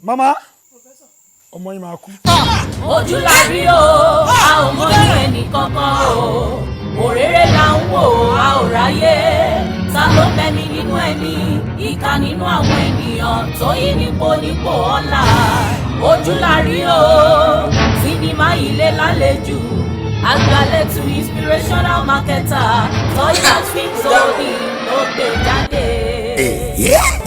mama ọmọ yín máa kú. ojú la rí o a ò mọ inú ẹnì kankan o òréré la ń wò a ò ráyè ta ló mẹ́ni nínú ẹni ìkà nínú àwọn ènìyàn tó yí nípò ọ̀la ojú la rí o sinimá ilé lálejò àgbàlẹ̀tù inspirational marketer Toyota Films Holding ló gbé jáde.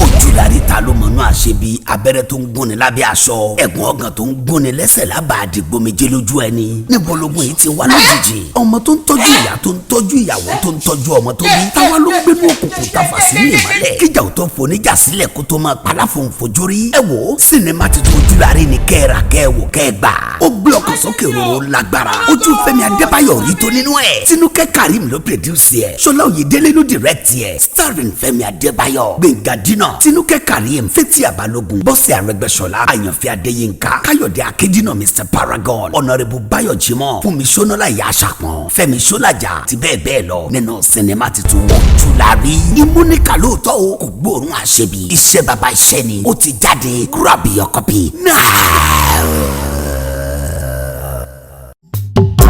ojúlárí ta ló mọ̀nú àṣebí abẹ́rẹ́ tó ń gúnni lábẹ́ aṣọ ẹ̀gún ọ̀gàn tó ń gúnni lẹ́sẹ̀ lábàá àdìgbò méje lójú ẹni níbo lógun yìí ti wá lójijì ọmọ tó ń tọ́jú ìyá tó ń tọ́jú ìyàwó tó ń tọ́jú ọmọ tó bí táwa ló gbé ní òkùnkùn tàfà sí ní ìmọ́lẹ̀ kíjà ò tó foníjà sílẹ̀ kó tó máa padà fún fojú rí ẹ wò sinimá titun ojúlárí ni kẹ́ẹ̀rà kẹ́ẹ̀wò kẹ́ẹ̀gbà ó gbé ọkàn sókè róró lágbára ojú Fẹ́mi Adébáyọ̀ rí tó nínú ẹ̀ Tinúkẹ́ Karim ló produce ẹ̀ Ṣọlá Oyèdélé ló direct ẹ̀ starring Fẹ́mi Adébáyọ̀ Gbẹ̀ngà Dínà Tinúkẹ́ Karim Fẹ́tí Àbálógun Bọ́sẹ̀ Arẹ́gbẹ́ṣọlá Àyànfẹ́ Adéyínká Káyọ̀dé Akédínà Mr Paragon Honorable Báyọ̀ Jímọ̀ Fúnmi Ṣónọ́lá Ìyá Àṣàpọ̀n Fẹ́mi Ṣọ́lájà ti bẹ́ẹ̀ bẹ́ẹ̀ lọ nínú sinimá titun Ojúlárí ìmúníkà lóòótọ́ o kò gbóòórùn àṣebí iṣẹ́ baba iṣẹ́ ni ó ti jáde grab your copy now.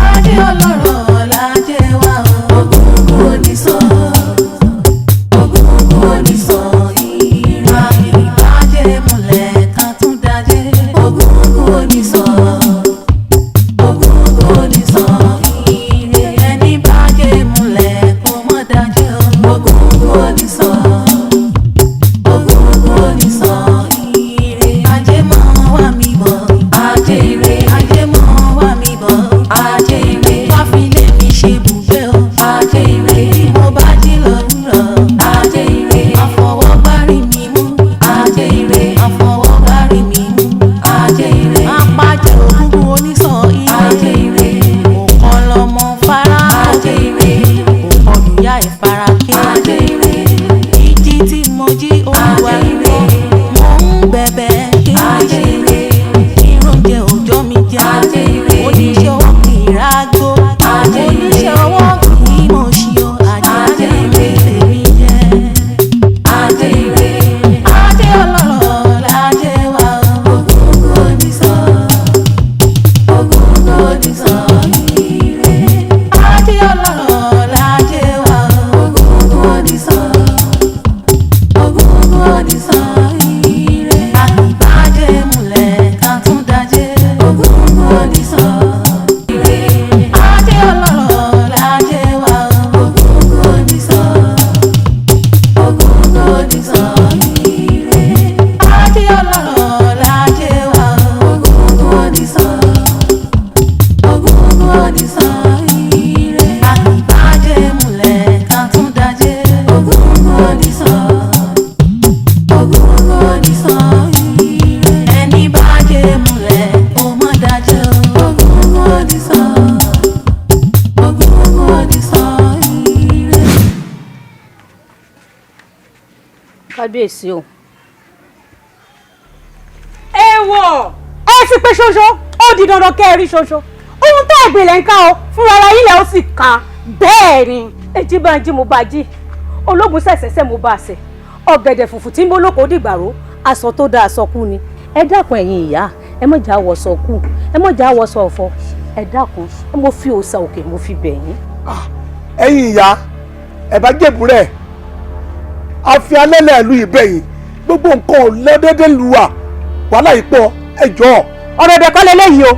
Ajé ọlọ́rọ̀ lájẹ́ wá ògùngùn oníṣọ́ ògùngùn oníṣọ́ ìrà ìbàjẹ́ múlẹ̀ ká tún dájẹ́ ògùngùn oníṣọ́ ògùngùn oníṣọ́ ìrè ẹni bàjẹ́ múlẹ̀ kó mọ́ dájẹ́ ògùngùn oníṣọ́ ògùngùn oníṣọ́ ìrè ajé mọ́ wá mi bọ̀ ajé ìrè ajé mọ́ wá mi bọ̀. Ajé ire wá fi lé mi ṣe bùgbé o. Ajé ire bí mo bá jí lòwúrọ̀. Ajé ire àfọwọ́gbárí mi mú. Ajé ire àfọwọ́gbárí mi mú. Ajé ire apájẹ ògúngún oníṣọ́ ire. Ajé ire òkan lọmọ fara. Ajé ire òkan lùyà ìfara kí. Ajé ire ìjì tí mo jí olúwa ire mo ń bẹ̀bẹ̀ kí. Ajé ire ìròjẹ òjò mi jẹ. Ajé ire oníṣẹ́ owó ìrágbó oníṣẹ́ ọwọ́ kì í mọ̀ sí o. Ajé ire tèmi jẹ́ ajé ire ajé ọlọ́rọ̀ lájẹ́ wá ògùngùn oníṣọ́ ògùngùn oníṣọ́ ire ajé ọlọ́rọ̀ lájẹ́ wá ògùngùn oníṣọ́ ògùngùn oníṣọ́ ire àgbàjẹ́ múlẹ̀ ká tún dájẹ́ ògùngùn oníṣọ́. Ajé ọlọ́rọ̀ lájẹ́ wá ògùngùn oníṣọ́ ògùngùn oníṣọ́ ire. Ajé ọlọ́rọ̀ lájẹ́ wá ògùngùn oníṣọ́ ògùngùn oníṣọ́ ire. Àgbàjẹ́ múlẹ̀ ká tún dájẹ́ ògùngùn oníṣọ́ ògùngùn oníṣọ́ ire. Ẹni bàjẹ́ múlẹ̀ ó mọ̀ dájẹ́ ògùngùn oníṣọ́. Kábíyèsí o. Èèwọ̀ ẹ ti pé ṣoṣo ó di dandan kẹ́ ẹ rí ṣoṣo ohun tó ìgbìlẹ̀ ń ká o fúnra ara yín lẹ̀ ó sì ká bẹ́ẹ̀ ni èjì bá ń jí mo bá jí ológun ṣẹ̀ṣẹ̀ṣẹ̀ mo bá ṣẹ̀ ọ̀gẹ̀dẹ̀ fùfù tí ń bó lóko dìgbàró aṣọ tó dáa sọkú ni ẹ dákun ẹ̀yin ìyá ẹ mọ̀ jà wọ̀ sọkú ẹ mọ̀ jà wọ̀ sọ ọ̀fọ̀ ẹ dákun mo fi òòṣà òkè mo fi bẹ̀ yín. ẹ̀yin ìyá ẹ bá jẹ̀bù rẹ̀ àfi alẹ́lẹ̀ ìlú ìbẹ̀yìn gbogbo nǹkan ò lẹ́dẹ́dẹ́ lu wa wàhálà yìí pọ̀ ẹjọ́. ọ̀rọ̀ ẹ̀dẹ̀ kọ́ lélẹ́yìí o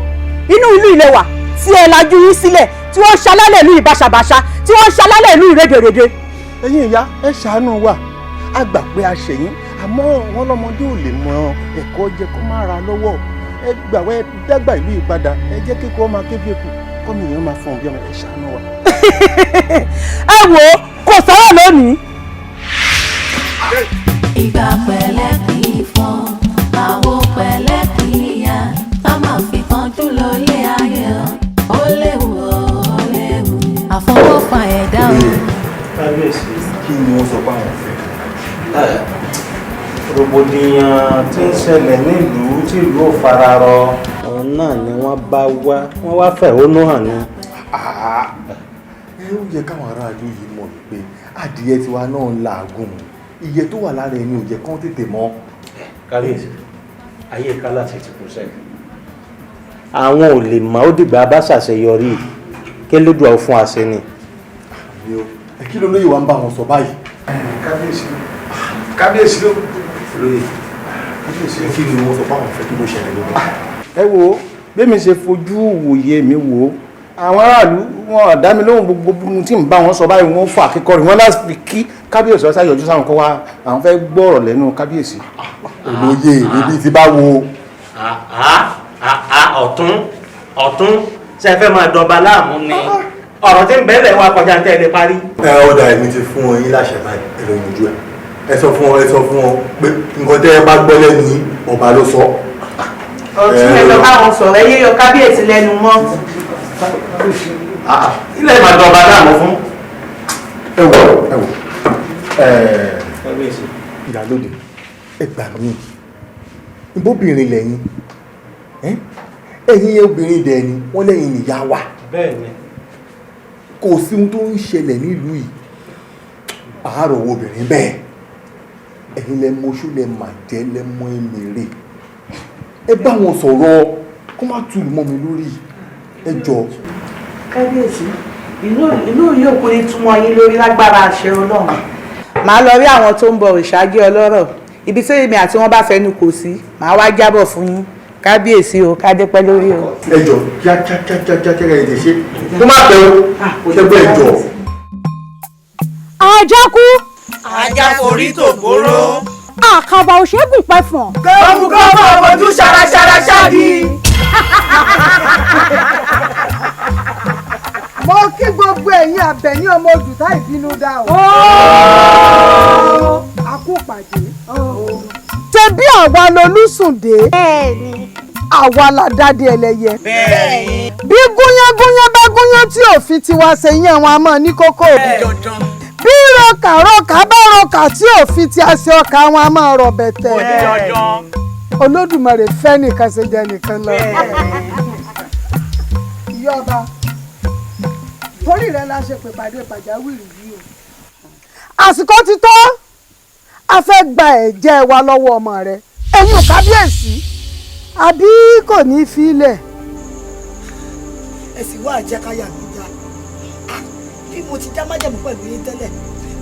inú ìlú ilé wa tí ẹ lajú yín sílẹ̀ tí wọ́n ṣalálẹ̀ ìlú ìbáṣabàṣa tí wọ́n ṣalálẹ̀ ìlú ìrédèrèdè. ẹ̀yin ìyá ẹ ṣàánú wa a gbà pé a ṣẹ̀yìn àmọ́ wọn lọ́mọdé ò lè mọ ẹ̀kọ́ jẹ kó má ra lọ́wọ́ ẹ gbà wẹ́ dágbà ìlú ìpadà ẹ jẹ́ kíkọ́ máa kébìkù kọ́mi èèyàn máa fọ̀n bí ọmọ ẹ ṣàánú wa. ẹ wo kò sọ̀rọ̀ lónìí. Ìgbà pẹ̀lẹ́ kì í fọ́n àwo pẹ̀lẹ́ kì í yá ká máa fi kánjú lọ lé ayé ó léwu ó léwu àfọwọ́fà ẹ̀dá o. Kábíyèsí kí ni wọ́n sọ pé àwọn fẹ́. Rògbòdìyàn tí ń ṣẹlẹ̀ nílùú tí ìlú ò fararọ. Àwọn náà ni wọ́n wá fẹ̀hónú hàn ni. ẹ ó yẹ káwọn aráàlú yìí mọ̀ pé adìyẹ tiwa náà ń làágùn iye tó wà lára ẹni ò jẹ́ kán tètè mọ̀. Kábíyèsí ayé ká láti ti kú sẹ́yìn. Àwọn ò lè mọ̀ ó dìgbà bá ṣàṣeyọrí kélédùá fún àṣẹ ni. Ẹ kí ló lóye wa ń bá wọn sọ báyìí? kábíyèsí ló lóye kábíyèsí kí ni wọ́n sọ fáwọn fẹ́ kí ló ṣẹlẹ̀ lónìí. ẹ wo bẹ́mi ṣe fojú wòye mi wò ó àwọn aráàlú wọn dá mi lóhùn gbogbo tí ń bá wọn sọ báyìí wọn fà kíkọ rẹ wọn láti fi kí kábíyèsí ọsà yọjú sáwọn kọ wá àwọn fẹ́ gbọ́rọ̀ lẹ́nu kábíyèsí. olóye níbi tí bá wo. ọ̀tún ṣe fẹ́ máa dọba láàmú ni ọ̀rọ̀ tí ń bẹ̀rẹ̀ wá kọjá tẹ́ ẹ lè parí. Ó dà èmi ti fún ọ yín láṣẹ báyìí ẹ lọ yanjú ẹ. Ẹ sọ fún ọ pé nǹkan tẹ́ ẹ bá gbọ́ lẹ́nu yín ọba ló sọ. Ọ̀tún ẹ lọ báwọn sọ̀rọ̀ ẹ yíyọ kábíyèsí lẹ́nu mọ́. ilé máa dọba láàmú fún. ẹ wò kábíyèsí. ìyálóde ẹ gbà mí ìbóbìnrin lẹ́yìn ẹ̀yin obìnrin dẹ̀ ni wọ́n lẹ́yìn nìyá wa. bẹ́ẹ̀ni. kò sí ohun tó ń ṣẹlẹ̀ nílùú yìí àárọ̀ wo obìnrin bẹ́ẹ̀ ẹ̀yin lẹ mọṣú lẹ màjẹ́ lẹ mọ èmèrè ẹ bá wọn sọ̀rọ̀ kó má tù mọ́ mi lórí ẹ jọ. Kábíyèsí inú yóò kú ní túmọ̀ yín lórí lágbára àṣẹ Ọlọ́run. Màá lọ rí àwọn tó ń bọ ìṣáájú ọlọ́rọ̀ ibi tí èmi àti wọn bá fẹnu kò sí màá wá jábọ̀ fún yín. Kábíyèsí o kádé pẹ́ lórí o. ẹ jọ kíákíákíákíá ẹ ti ṣe kó má pẹ́ o ṣẹgbẹ́ ẹ jọ. àjẹkù. ajá forí tògbóró. àkàbà òṣègùn pẹ̀fọ̀n. gọ́mùgọ́mù ọmọdún ṣaraṣara ṣáàdì. mo kí gbogbo ẹ̀yin Àbẹ̀ní ọmọ Òdùtá ìbínú dá o. a kú pàdé. tẹbí àwa lolúsùndé. bẹ́ẹ̀ni. àwa la dáde ẹlẹ́yẹ. bẹ́ẹ̀ni. bí gúnyángúnyán bá gúnyán tí òfin tiwa ṣe yẹn wọn a máa ní kókó. bí rọkàrọkà bá rọkà tí òfin ti àṣẹ ọkà wọn a máa rọ bẹ̀tẹ̀. Olódùmarè fẹ́ nìkan ṣe jẹ nìkan lọ. ìyá ọba torí rẹ la ṣe pèpàdé pàjáwìrì yìí o. àsìkò ti tó a fẹ́ gba ẹ̀jẹ̀ wa lọ́wọ́ ọmọ rẹ ẹ̀yin ò kábíyèsí àbí kò ní í fi ilẹ̀. ẹ sì wá àjẹkáyà mi já bí mo ti já májẹ̀mú pẹ̀lú yín tẹ́lẹ̀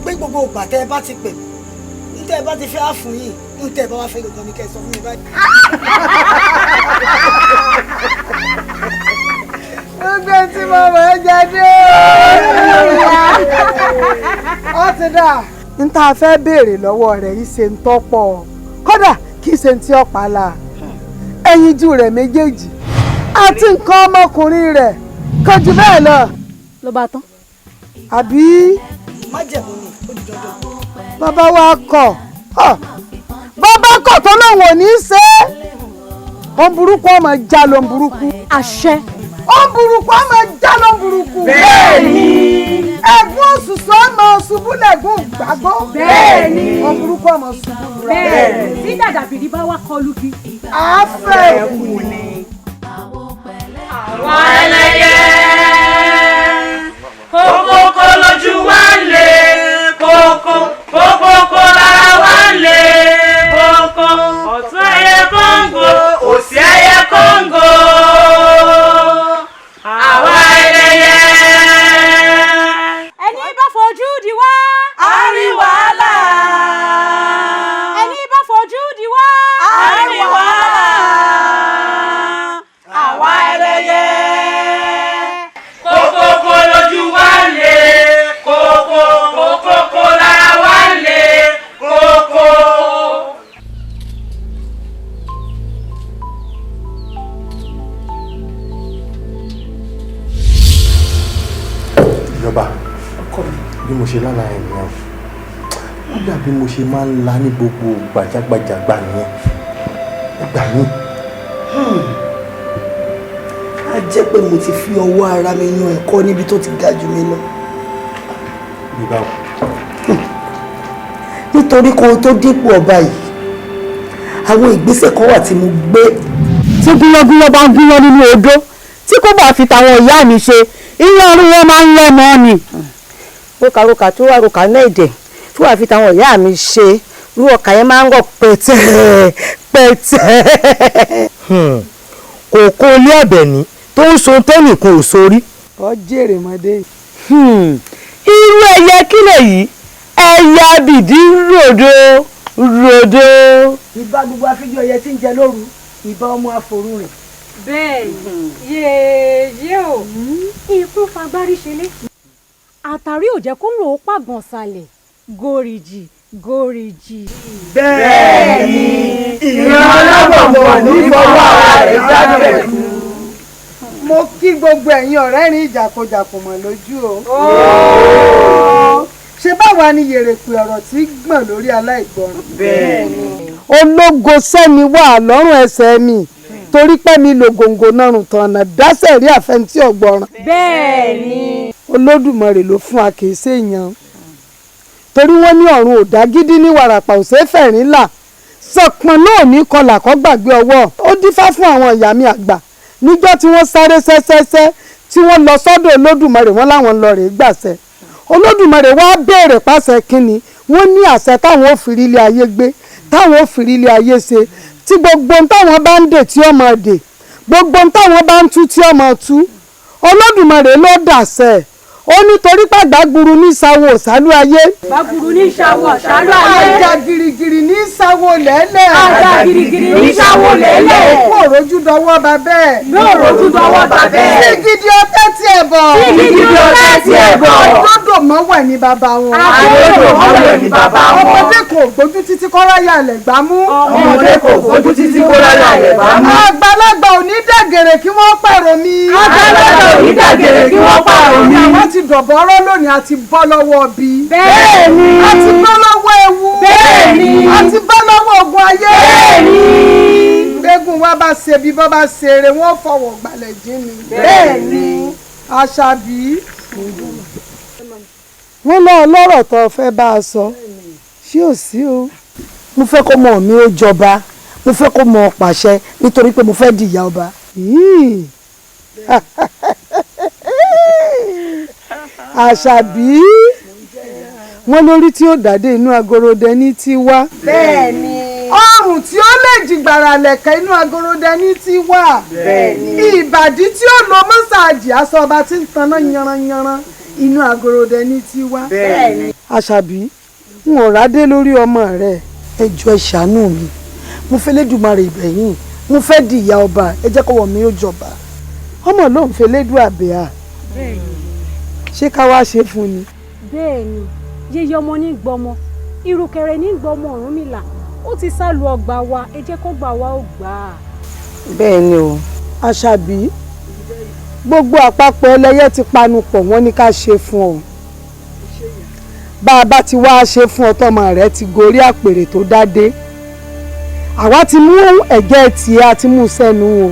pé gbogbo ìgbà tẹ́ ẹ bá ti pè ń tẹ́ ẹ bá ti fẹ́ á fún yín ń tẹ́ ẹ bá wá fẹ́ gangan ni kẹ́ ẹ sọ fún mi báyìí. gbogbo tí mo mọ̀ ẹ́ jáde ó ti dà. n ta fẹ́ béèrè lọ́wọ́ rẹ̀ yìí ṣe ń tọ́pọ̀ kódà kì í ṣe ti ọ̀pá la ẹyinjú rẹ̀ méjèèjì àti nǹkan ọmọkùnrin rẹ̀ kò jù bẹ́ẹ̀ lọ. ló bá tán. àbí. májẹ̀mú ni ó di dandan. bàbá wa kọ̀ bàbá kọ̀ tó lóun ò ní í ṣe é ohun burúkú ọmọ já ló ń burúkú. àṣẹ. ohun burúkú ọmọ já ló ń burúkú. bẹ́ẹ̀ni. ẹ̀gbọ́n òṣùṣù ọmọ ṣubú lẹ́gùn gbàgbọ́. bẹ́ẹ̀ni. ohun burúkú ọmọ ṣubú lura. bẹ́ẹ̀ni. bí dàdàbìrì bá wá kọlu bí. àáfẹ́ kù ni. àwọn ẹlẹ́yẹ kókókó lójú wa ń lé kókókó lára wa ń lé kókó ọ̀tún ẹyẹ kóńgò òsì ẹyẹ kóńgò àwa ẹlẹ́yẹ. ẹni bá fojú di wá. a rí wàhálà. ẹni bá fojú di wá. a rí wàhálà. àwa ẹlẹ́yẹ kókókó lójú wa ń lé kókókó lára wa ń lé kókó. ìjọba bí mo ṣe lálàá ẹ̀ nìyẹn ó dàbí mo ṣe máa ń la ní gbogbo gbàjágbàjàgbà nìyẹn ẹ gbà mí. a jẹ́ pé mo ti fi ọwọ́ ara mi yan ẹ̀kọ́ níbi tó ti ga jù mí lọ. bí báwo. nítorí kó o tó dípò ọba yìí àwọn ìgbésẹ̀ kan wà tí mo gbé. tí gúnyángúnyán bá ń gúnyán nínú odó tí kò bá fi tàwọn ìyá mi ṣe iye orí wọn máa ń lọ́mọ ni. rókàrókà tó wà rókà náà èdè tí wàá fi tàwọn ìyá mi ṣe irú ọkà yẹn máa ń rọ̀ pẹ̀tẹ̀ rẹpẹtẹ. Kòkó ilé Àbẹ̀ní tó ń so tẹ́nìkan ò sórí. ọ jèrè mọ́dé. Irú ẹyẹ kílẹ̀ yìí ẹyẹ abìdí ròdo ròdo. ìbá gbogbo afíjú ọyẹ tí ń jẹ lóru ìbá ọmọ àforú rẹ̀. bẹ́ẹ̀ yéèyé o ikú fagbárí ṣẹlẹ̀ àtàrí ò jẹ́ kó ń rò ó pàgàn ṣàlẹ̀ gòrìjì gòrìjì. bẹ́ẹ̀ ni ìran alábọ̀nbọ̀n ní fọwọ́ ara rẹ̀ sábẹ̀ kú. mo kí gbogbo ẹ̀yin ọ̀rẹ́ rìn ìjàkọjàkọ mọ̀ lójú o. ṣé báwa ni yèrèpè ọ̀rọ̀ tí gbọ̀n lórí aláìgbọràn. bẹ́ẹ̀ ni. Ológo sẹ́ni wà lọ́rùn ẹsẹ̀ mi torí pé mi lo gòǹgò nọrùn tọ̀nà dáṣẹ̀ rí àfẹntí ọ̀gbọ̀ràn. bẹ́ẹ̀ ni. Olódùmarè ló fún wa kì í ṣèyàn torí wọ́n ní ọ̀run ò dá gidi ní wàràpà ò ṣeé fẹ̀rín là sọ̀pọ̀n náà ní kọlà kọ́ gbàgbé ọwọ́ ó dífá fún àwọn ìyá mi àgbà níjọ́ tí wọ́n sáré sẹ́sẹ́sẹ́ tí wọ́n lọ sọ́dọ̀ Olódùmarè wọ́n láwọn lọ rèé gbàṣẹ Olódùmarè wá béèrè pàṣẹ kínni wọ́n ní àṣẹ táwọn ò fi rí ilé ayé gbé táwọn ò fi rí ilé ayé ṣe tí gbogbo ohun táwọn bá ń dè tí ó máa dè gbogbo ohun táwọn bá ń tú tí ó máa tú Olódùmarè ló dàṣẹ ó nítorí pàgbàgburu ní ìsàwọ̀ òsálú ayé. gbàgburu ní ìsàwọ̀ òsálú ayé. àjà gìrìgìrì ní ìsàwọ̀ lẹ́lẹ̀. àjà gìrìgìrì ní ìsàwọ̀ lẹ́lẹ̀. kó òrojú dọwọ́ bá bẹ́ẹ̀. yóò rojú dọwọ́ bá bẹ́ẹ̀. sígidi ọtẹ́ tiẹ̀ bọ̀. sígidi ọtẹ́ tiẹ̀ bọ̀. àdódò mọ́wẹ̀ ní bàbá wọn. àdódò mọ́wẹ̀ ní bàbá wọn. ọmọdé kò gbójú títí kọ́ráyà lẹ̀ gbámú. ọmọdé kò gbójú títí kọ́ráyà lẹ̀ gbámú. àgbàlagbà ò ní dàgèrè kí wọ́n pààrọ̀ mi. àgbàlagbà ò ní dàgèrè kí wọ́n pààrọ̀ mi. àwọn ti dọ̀bọ̀rọ̀ lónìí a ti bọ́ lọ́wọ́ bí. bẹ́ẹ̀ni. a ti bọ́ lọ́wọ́ ewu. bẹ́ẹ̀ni. a ti bọ́ lọ́wọ́ ogun ayé. bẹ́ẹ̀ni. gbẹ́gun wa bá ṣe bí bọ́ bá ṣe eré wọ́n fọwọ́ gbalẹ̀ jí ni. bẹ́ẹ̀ni. Àṣàbí. wọ́n lọ ọlọ́rọ̀ tó fẹ́ bá a sọ ṣé ò sí o. mo fẹ́ kó mọ̀ mi ó jọba mo fẹ́ kó mọ̀ pàṣẹ nítorí pé mo fẹ́ di ìyá ọba. Àṣàbí wọ́n lórí tí ó dàdé inú agorodẹ ní tiwa. bẹ́ẹ̀ni. ọrùn tí ó lè jìgbàrà lẹ̀kẹ̀ inú agorodẹ ní tiwa. bẹ́ẹ̀ni. ìbàdí tí ó lo mọ́sáàjì aṣọ ọba tí ń taná yanranyanran inú agorodẹ ní tiwa. bẹ́ẹ̀ni. Àṣàbí n ò rádé lórí ọmọ rẹ ẹ jọ̀ọ́ ẹ ṣàánú mi mo fẹ́ lẹ́dùmarè ìbẹ̀yìn mo fẹ́ di ìyá ọba ẹ jẹ́ kọ́wọ́ mi ó jọba ọmọ ló ń fẹ́ lẹ́dùn àbẹ̀à ṣé ká wá ṣe fún ni. bẹ́ẹ̀ni yeye ọmọ ní gbọmọ ìrùkẹ̀rẹ̀ ní gbọmọ Ọ̀rúnmìlà ó ti sá lu ọgbà wa ẹ jẹ́ kó gbà wá ó gbà á. bẹ́ẹ̀ ni o. Àṣàbí gbogbo àpapọ̀ ẹlẹ́yẹ ti panu pọ̀ wọ́n ní ká ṣe fún ọ bá a bá ti wá ṣe fún ọ tọmọ rẹ ti gorí àpèrè tó dádé àwa ti mú ẹ̀jẹ̀ tiẹ̀ àti mú sẹ́nu o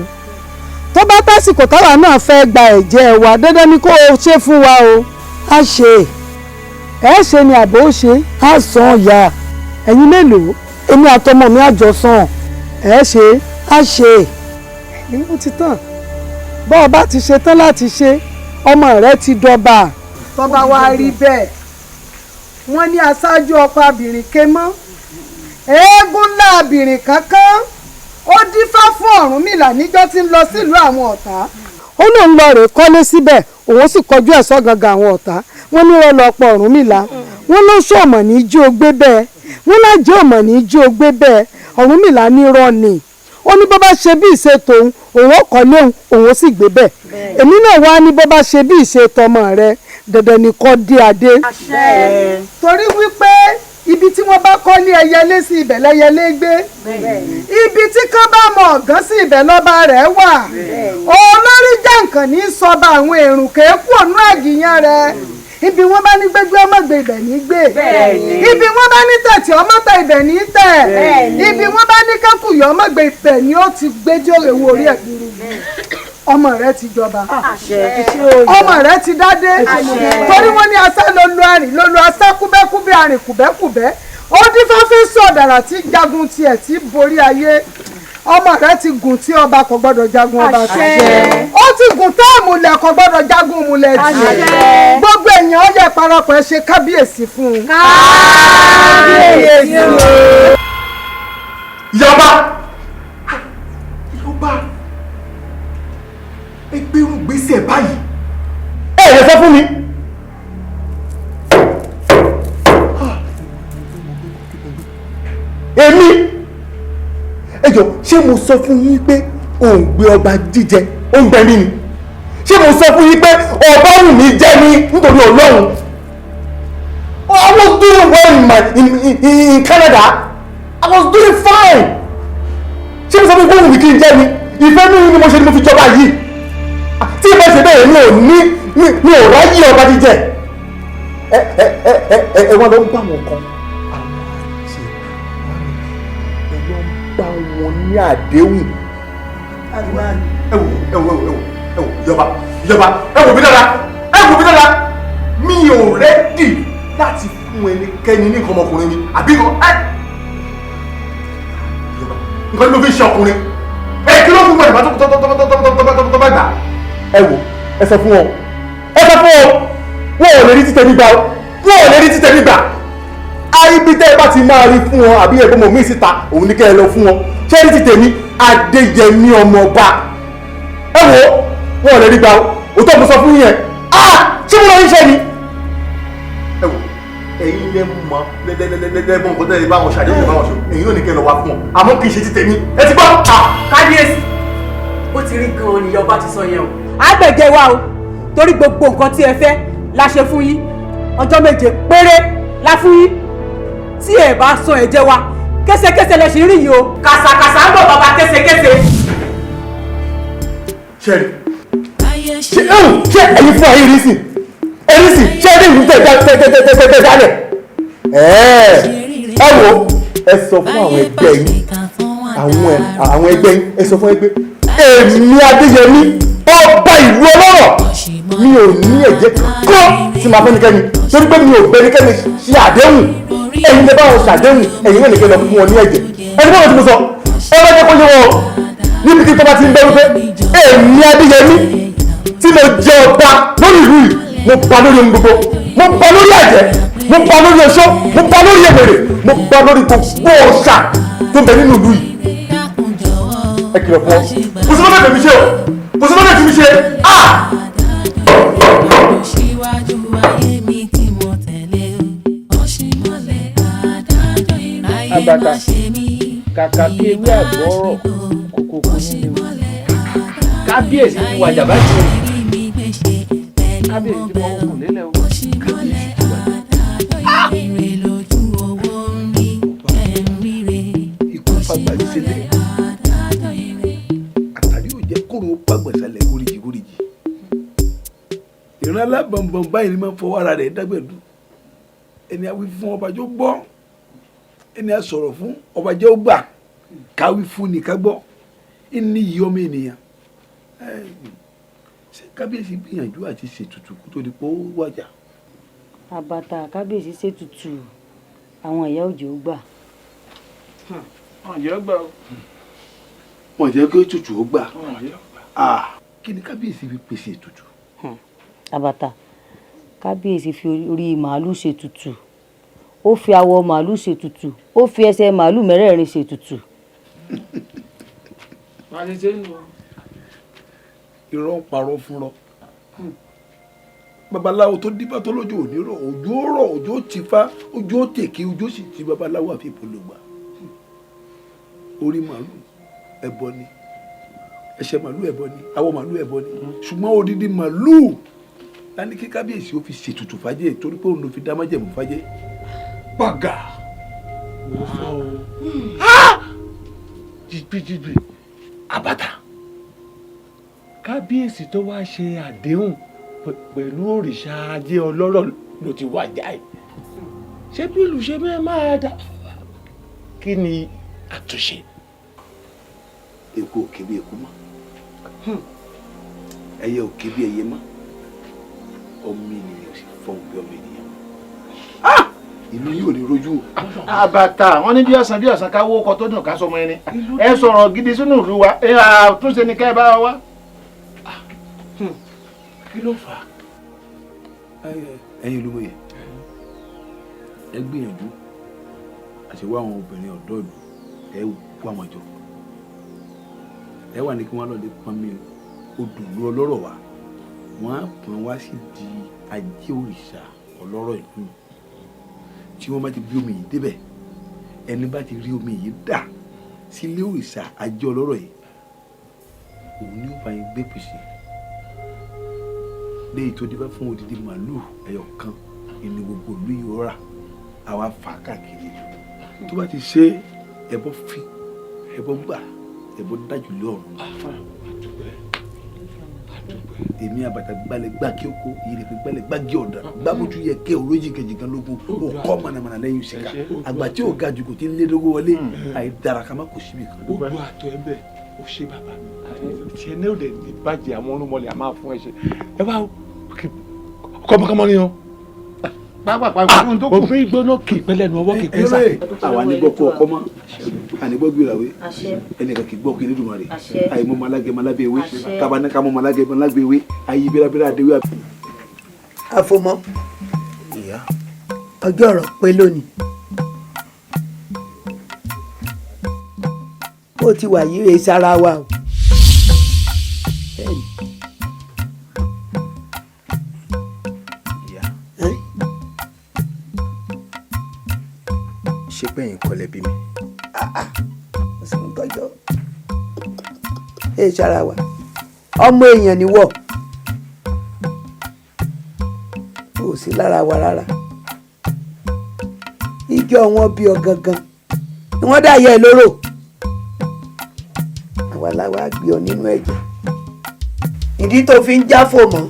tó bá tásìkò táwa náà fẹ́ gba ẹ̀jẹ̀ wa dandan ni kó o ṣe fún wa o á ṣe ẹ ṣe ni àbò ó ṣe á san ìyá ẹ̀yin mélòó èmi àtọmọ mi àjọsàn ẹ ṣe á ṣe ó ti tán bọ́ ọ bá ti ṣe tán láti ṣe ọmọ rẹ ti dọba. tọ́ba wa rí bẹ́ẹ̀ wọ́n ní aṣáájú ọkọ̀ abìnrin ké mọ́ eégún ńlá abìnrin kankan ó dífá fún Ọ̀rúnmìlà níjọ́ tí ń lọ sílùú àwọn ọ̀tá. ó lóun lọ rèé kọ́lé síbẹ̀ òun sì kọjú ẹ̀ sọ́gangan àwọn ọ̀tá wọ́n ní wọ́n lọ pọ̀ Ọ̀rúnmìlà wọ́n ló sọ ọmọ ní jí o gbé bẹ́ẹ̀ wọ́n lájẹ́ ọmọ ní jí o gbé bẹ́ẹ̀ Ọ̀rúnmìlà ní irọ́ ni ó ní bó bá ṣe bí ìṣe tòun òun ó kọ́ léun òun ó sì gbé bẹ́ẹ̀ èmi náà wá ní bó bá ṣe bí ìṣe tọmọ rẹ dandan ni kó dé adé. torí wípé ibi tí wọ́n bá kọ́lé ẹyẹlé sí ibẹ̀ lẹ́yẹlé gbé ibi tí kán bá mọ ọ̀gán sí ibẹ̀ lọ́ba rẹ̀ wà olórí jàǹkàn ní sọba àwọn èrùn kéékù ọ̀nù àgìyàn rẹ̀ ibi wọ́n bá ní gbégbé ọmọgbé ibẹ̀ ní gbé ibi wọ́n bá ní tẹ̀tì ọmọtẹ ibẹ̀ ní tẹ̀ ibi wọ́n bá ní kẹ́kùyọ̀ ọmọgbé ibẹ̀ ní ó ti gbéjọ́ ewu orí ẹ̀ ọmọ rẹ ti jọba ọmọ rẹ ti dádé torí wọ́n ní asá lólu àrìn lólu asá kúbẹ́kúbẹ́ àrìn kùbẹ́kùbẹ́ ó dífá fẹ́ sọ̀dàrà tí jagun tiẹ̀ tí borí ayé ọmọ rẹ ti gùn tí ọba kò gbọ́dọ̀ jagun ọba tiẹ̀ ó ti gùn tó àmúlẹ̀ kò gbọ́dọ̀ jagun òmùlẹ̀ tiẹ̀ gbogbo èèyàn ó yẹ parapọ̀ ẹ ṣe kábíyèsí fún un. kábíyèsí. ìyá ọba gbérù gbèsè báyìí ẹ lè sọ fún mi. èmi ẹ jọ ṣé mo sọ fún yín pé òun gbé ọba jíjẹ ó ń gbẹ mí ni ṣé mo sọ fún yín pé ọba wù mí jẹ ní nítorí Ọlọ́run. I was doing well in Canada. I was doing fine. Ṣé mo sọ fún gbóhùn mi kí n jẹ́ ni? Ìfẹ́ mi ni mo ṣe ni mo fi jọba yìí. Tí ìbá ṣe bẹ́ẹ̀ mi ò ráyè ọba jíjẹ. Ẹ wọ́n lọ ń bá wọn kan. Àwọn àjẹ ẹ lọ ń bá wọn ní àdéhùn. Ẹ wò ìjọba ẹ wò mí dára. Mi ò rẹ́dì láti fún ẹnikẹ́ni ní nǹkan ọmọkùnrin mi àbí nǹkan ló fi ṣe ọkùnrin kí ló fún wọn ìbá tó bá gbà. ẹ wò ẹ sọ fún wọn wọn ò lè rí títẹ nígbà ibi tẹ́ ẹ bá ti máa rí fún wọn àbí ẹ̀gbọ́n mọ̀ mí síta òun ní kẹ́ ẹ lọ fún wọn ṣé rí títẹ ní Adéyẹmí ọmọọba ẹ wò wọn ò lè rí gbà òótọ́ mo sọ fún yẹn ṣé mo lọ rí iṣẹ́ ni. ẹ wò ẹ̀yin lẹ mọ lẹbọn nǹkan tẹ́lẹ̀ báwọn ṣàdéhùn báwọn ṣe ẹ̀yin náà ní kẹ́ lọ wá fún wọn àmọ́ kì í ṣe ti tèmi ẹ ti gbọ́. kábíyèsí ó ti rí gan-an ni ọba ti sọ yẹn o. àgbẹ̀jẹ̀ wa o torí gbogbo nǹkan tí ẹ fẹ́ la ṣe fún yín ọjọ́ 7 péré la fún yín tí ẹ bá sọ ẹ̀jẹ̀ wa késekése lẹ ṣe rí yìí o. kàṣàkàṣà ń bọ̀ bàbá késekése. ṣe ẹ̀yin fún ayé rí sí ṣé rí ìlú tẹ̀ dálẹ̀ ẹ wo ẹ sọ fún àwọn ẹgbẹ́ yín àwọn ẹgbẹ́ yín ẹ sọ fún ẹgbẹ́ èmi Adéyẹmí ọba ìlú ọlọ́rọ̀ mi ò ní ẹ̀jẹ̀ kọ́ tí màá fẹ́nikẹ́ni torí pé mi ò bẹ́nikẹ́ni ṣe àdéhùn ẹ̀yin lè bá wọn ṣàdéhùn ẹ̀yin náà nìkan lọ fún wọn ní ẹ̀jẹ̀ ẹni báwọn tí mo sọ ẹ bá jẹ́ kó yé wọn níbi kí tó bá ti ń bẹ́rù pé èmi Adéyẹmí tí mo jẹ ọba lórí ìlú yìí mo pa lórí ohun gbogbo mo pa lórí àjẹ́ mo pa lórí oṣó mo pa lórí èmèrè mo pa lórí gbogbo ọ̀ṣà tó ń bẹ nínú ìlú yìí. ẹ kìlọ̀ fún ọ kò sí lọ́dọ̀ tèmi ṣe o kò sí lọ́dọ̀ tèmi ṣe àbàtà kàkà kí ewé àgbọ̀rọ̀ kókókó nínú kábíyèsí ti wàjà báyìí kábíyèsí ti mọ òkun lélẹ̀ o kábíyèsí ti wàjà. ikú fagbàdì sílẹ̀ àtàrí ò jẹ́ kóró pàgbọ̀sálẹ̀ kórìjì ìran alábọ̀nbọ̀n báyìí ni máa ń fọwọ́ ara rẹ̀ dágbẹ̀dù ẹni a wí fún ọba jọ gbọ́ ẹni a sọ̀rọ̀ fún ọba jẹ́ ó gbà káwí fún ní ká gbọ́ ní yìí ọmọ ènìyàn ṣé kábíyèsí gbìyànjú àti ṣètùtù kó tó di pé ó wàjà. àbàtà kábíyèsí ṣètùtù àwọn ìyá òjò gbà. ọ̀jẹ̀ gbà o. wọ́n jẹ́ kí ètùtù ó gbà. kí ni kábíyèsí fi pèsè ètùtù. àbàtà kábíyèsí fi orí màálù ṣètùtù ó fi awọ màálù ṣètùtù ó fi ẹsẹ̀ màálù mẹ́rẹ̀ẹ̀rin ṣètùtù. wàá ṣe ṣe ń lọ. irọ́ ń parọ́ fúnrọ́ babaláwo tó dífá tó lójú òní rọ̀ òjò rọ̀ òjò ti fa òjò tèké òjò sì ti babaláwo àfi ìpolówó orí màálù ẹbọ ni ẹsẹ̀ màálù ẹbọ ni awọ màálù ẹbọ ni ṣùgbọ́n odidi màálù lánìí kí kábíyèsí ó fi ṣètùtù fàjẹ́ torí pé òun ló fi dá májẹ̀mú fàjẹ́ pàgà jìgbìjìgbì àbàtà kábíyèsí tó wá ṣe àdéhùn pẹ̀lú òrìṣà ajé ọlọ́rọ̀ ló ti wájà ẹ̀ ṣé bí ìlú ṣe bẹ́ẹ̀ máa dá kí ni àtúnṣe. eku òkè bí eku mọ́ ẹyẹ òkè bí ẹyẹ mọ́ ọmọ ènìyàn sì fọ́ bí ọmọ ènìyàn ìlú yóò ní rojú. àbàtà wọn ní bí ọ̀sán káwó ọkọ̀ tó dùn ká sọmọ ẹni ẹ sọ̀rọ̀ gidi sínú ìlú wa ẹ àtúnṣe ni ká ẹ bá wa. kí ló fà á ẹ̀yin olóyè ẹ gbìyànjú àṣewọ́ àwọn obìnrin ọ̀dọ́ ìlú ẹ wá wọn jọ ẹ wà ní kí wọ́n lọ lè pọn mi odòlú ọlọ́rọ̀ wa wọ́n á pọ́n wá sí di ajé òrìṣà ọlọ́rọ̀ ìlú tí wọ́n bá ti bí omi yìí débẹ̀ ẹni bá ti rí omi yìí dà sílé òrìṣà ajé ọlọ́rọ̀ yìí òun ni ó bá yín gbé pèsè léyìí tó dífá fún odidi màálùú ẹyọ kan ìní gbogbo ìlú yìí rà àwa fà káàkiri tó bá ti ṣe ẹbọ fi ẹbọ gbà ẹbọ dájú lé ọ̀run èmi àbàtà gbalẹ̀ gbá kí ó kó ìrèpé gbalẹ̀ gbá gí ọ̀dà gbábójú yẹ kí òrójì kejìkan lógún ó kọ́ mọ̀nàmọ̀nà lẹ́yìn òṣèkà àgbà tí ò ga jù kò tí ń lé lógún wọlé àìdára ká má kò síbi kan. gbogbo àtọ ẹbẹ ó ṣe bàbá mi tiẹ̀ ní òde ní bàjẹ́ àwọn olúmọlẹ̀ a máa fún ẹ ṣe ẹ bá kọ́mọkọ́mọ ni o òfin gbóná kì í pẹ́lẹ́ nu ọwọ́ kì í pẹ́ sá. àwa ní gbọ́ kó ọkọ mọ́ àní gbọ́ gbìyàwó ẹnìkan kì í gbọ́ kí ní dùnmọ́ rẹ̀ àyè mọ́ malágẹ̀ malábẹ́ ewé tabaníkà mọ́ malágẹ̀ malábẹ́ ewé ayé bẹ́rẹ́bẹ́rẹ́ adéwé. àfọmọ́ ọjọ́ ọ̀rọ̀ pé lónìí ó ti wà yíre sára wa o. ṣé pẹ́yìn kọlẹ̀ bí mi. ó sì ń tọ́jọ́ ẹ sára wa ọmọ èèyàn ni wọ́ ò sí lára wa rárá ìjọ wọn bí ọ gangan ni wọ́n dá yẹ lóró àwa làwa gbé ọ nínú ẹ̀jẹ̀ ìdí tó fi ń jáfò mọ́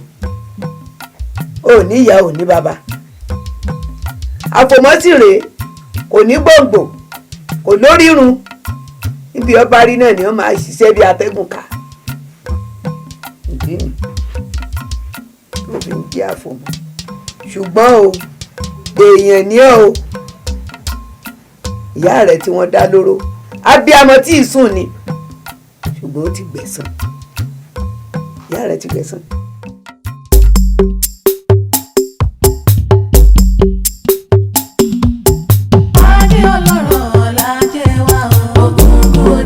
ò ní ìyá ò ní bàbá àfòmọ́ sì rèé kò ní gbòǹgbò kò lórírun níbi ọba rí náà ni wọ́n máa ṣiṣẹ́ bí atẹ́gùn ká ìdí ni tó fi ń jẹ́ àfòmọ́ ṣùgbọ́n o èèyàn ni ọ́ o ìyá rẹ̀ tí wọ́n dá lóró abiyamọ tí ì sùn ni ṣùgbọ́n ó ti gbẹ̀san ìyá rẹ̀ ti gbẹ̀san. Ogun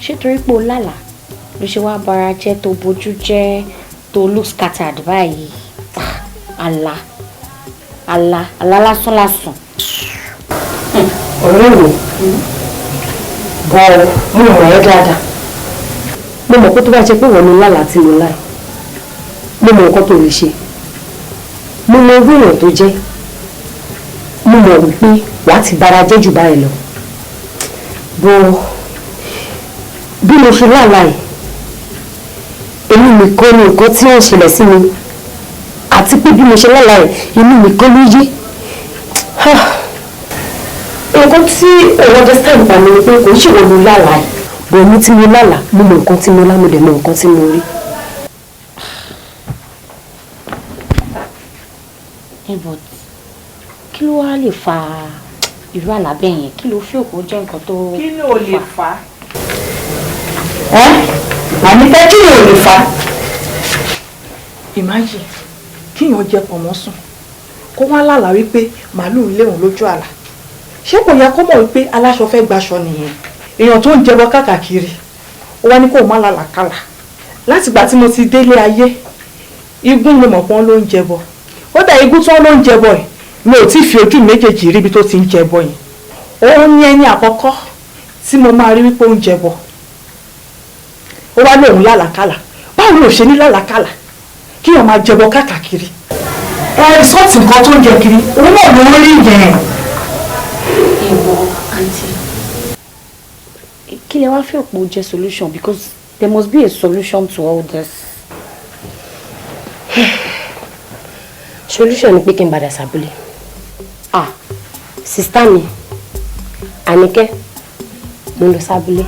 ṣé torí pé o lálàá ló ṣe wá bara jẹ́ tó bójú jẹ́ tó look scattered báyìí? àlá lásán lásán. ọ̀rẹ́ mi bọ̀ mo mọ̀ ẹ́ dáadáa mo mọ̀ pé tó bá jẹ́ pé wọ́n ní lálàá tí mo láì mo mọ̀ nǹkan tó lè ṣe mo mọ irú èèyàn tó jẹ́ mo mọ̀ wípé wàá ti bara jẹ́ jù báyìí lọ bọ̀ bí mo ṣe lálàá yìí èmi nìkan ni nǹkan tí ó ń ṣẹlẹ̀ sí mi àti pé bí mo ṣe lálàá yìí èmi nìkan ló yé nǹkan tí òun understand pa mi ni pé kò ń ṣèwọ ló lálàá yìí bọ̀ mi tí mo lálàá mo mọ nǹkan tí mo lá mo dẹ̀ mọ nǹkan tí mo rí. but kí ló wá lè fa irú àlá bẹ́ẹ̀ yẹn? kí ló fi òkú jẹ́ nǹkan tó fà? kí ló lè fà? àmì fẹ́ kí ló lè fà? imagine kíyàn jẹ pọ̀nmọ́ sùn kó wá lálàá wípé màálù ń léwọn lójú àlá ṣé kò yẹ kó mọ̀ wípé aláṣọ fẹ́ gbaṣọ nìyẹn? èèyàn tó ń jẹbọ káàkiri ó wá ní kó má lálàkàlà. látìgbà tí mo ti délé ayé igún mo mọ̀ pọ́n ló ń jẹbọ ó dà igún tí wọ́n ló ń jẹbọ ẹ̀ mi ò tí ì fi ojú méjèèjì rí ibi tó ti ń jẹbọ yẹn. òun ní ẹni àkọ́kọ́ tí mo máa rí wípé ó ń jẹbọ ó wá lóun lálàkàlà. báwo ló ṣe ní lálàkàlà kíyàn máa jẹbọ káàkiri? sọ́ọ̀tì nǹkan tó ń jẹ kiri òun náà ló ń rí yẹn. ìwọ àǹtí kí lè wá fẹ́ òpó jẹ́ solution because there must be a solution to all this. solution ni pé kí n padà sábúlé. sista mi Àníkẹ́ mo lọ sábúlé.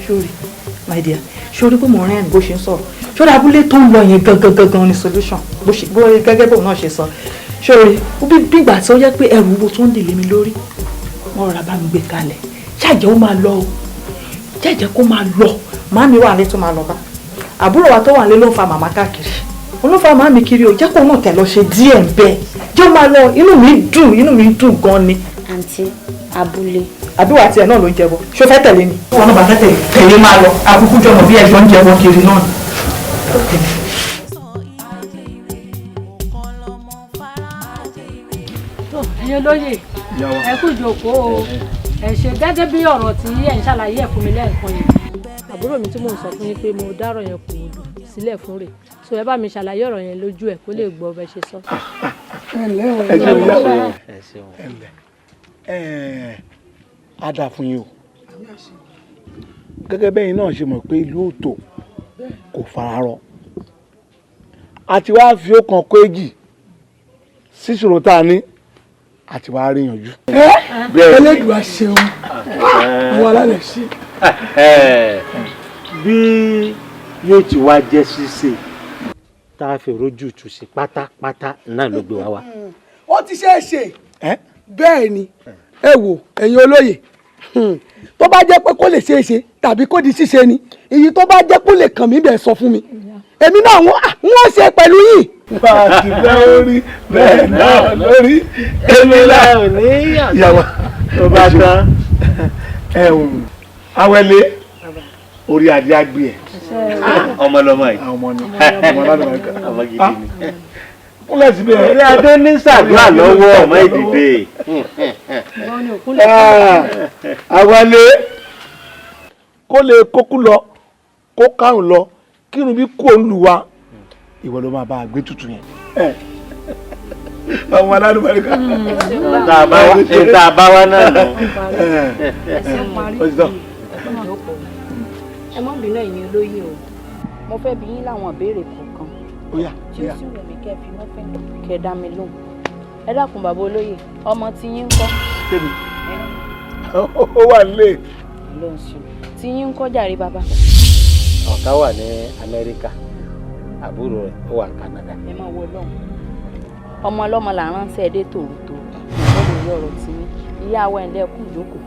Sori my dear sori pé mo rìn bó ṣe ń sọ̀rọ̀ sori abúlé tó ń lọ yẹn gangan ni solution bó gẹ́gẹ́ bóun náà ṣe sọ sori bí ìgbà tí ó yẹ pé ẹrù wo tó ń dèlé mi lórí wọn rọra bá mi gbé kalẹ̀ ṣáàjẹ́ ó máa lọ o jẹ́jẹ́ kó máa lọ màmí wà ní tó máa lọ bá àbúrò wa tó wà lé ló ń fa màmá káàkiri òun ló fa màmí kiri o jẹ́ kó náà tẹ̀ lọ ṣe díẹ̀ ń bẹ́ẹ̀ jẹ́ ó máa lọ inú mi dùn gan ni. àǹtí abúlé àbíwá tiẹ̀ náà ló ń jẹbọ ṣó fẹ́ tẹ̀lé ni. wọn náà bá fẹ́ tẹ̀lé máa lọ àkókò jọmọ bí ẹjọ́ ń jẹbọ kiri náà. ẹ̀yin olóyè ẹ kú ìjókòó o ẹ ṣe gẹ́gẹ́ bí ọ̀rọ̀ tí ẹ̀ ń ṣàlàyé ẹ̀ fún mi lẹ́ẹ̀kan yẹn àbúrò mi tí mò ń sọ fún yín pé mo dárọ̀ yẹn kò lù sílẹ̀ fún rẹ̀ so ẹ bá mi ṣàlàyé ọ̀rọ̀ yẹn lójú ẹ̀ kó lè gbọ́ bẹ́ ṣe sọ. á dà fún yín o gẹ́gẹ́ bẹ́yìn náà ṣe mọ̀ pé ìlú òtò kò fararọ àti wá fi ọkàn kó èjì síṣòro tá a ní àti wá rí yanjú. Elédùà ṣeun àwọn alálẹ̀ sí. bí yóò ti wá jẹ́ ṣíṣe tá a fi rojú tù sí pátápátá náà ló gbé wá wá. ó ti ṣe é ṣe bẹ́ẹ̀ ni ẹ wò ẹ̀yin olóyè tó bá jẹ́ pé kó lè ṣe é ṣe tàbí kó di ṣíṣe ni èyí tó bá jẹ́ kó lè kàn mí bẹ́ẹ̀ sọ fún mi èmi náà wọ́n ṣe pẹ̀lú yìí. bá a ti fẹ́ orí bẹ́ẹ̀ náà lórí èmi náà ò ní ìyàwó tó bá tán awẹ́lé orí adé àgbé ẹ̀. ọmọ lọmọ yìí. ọmọ ni ọmọ ládùn ẹ̀ka. ọmọ gidi ni. kúnlẹ̀ síbẹ̀. orí adé ní sàdúrà lọ́wọ́ ọmọ ìdìde. awẹ́lé kó lè kókú lọ kó kárùn lọ kírun bí kú òun lù wá ìwọ ló máa bá a gbé tutù yẹn. ọmọ aládùn ẹ̀ka. tá a bá wá náà lọ. ẹ mọ́ bínú ẹ̀yin olóyè o mo fẹ́ bi yín láwọn ìbéèrè kọ̀ọ̀kan tí ó sì wù mí kẹ́ fi mọ́ fẹ́ kẹ́ dá mi lóhùn ẹ dákun bàbá olóyè ọmọ tí yín ń kọ́. tèmi ó wà nílé. tí yín ń kọ́ jàre bàbá. ọ̀gá wà ní Amẹ́ríkà àbúrò rẹ̀ ó wà ní Canada. ẹ máa wọ lọ́hùn ọmọ ọlọ́mọ là ń ránṣẹ́ dé tòótọ́ lórí ọ̀rọ̀ tí ní ìyá wa ẹ̀ lẹ́kùn ìjókòó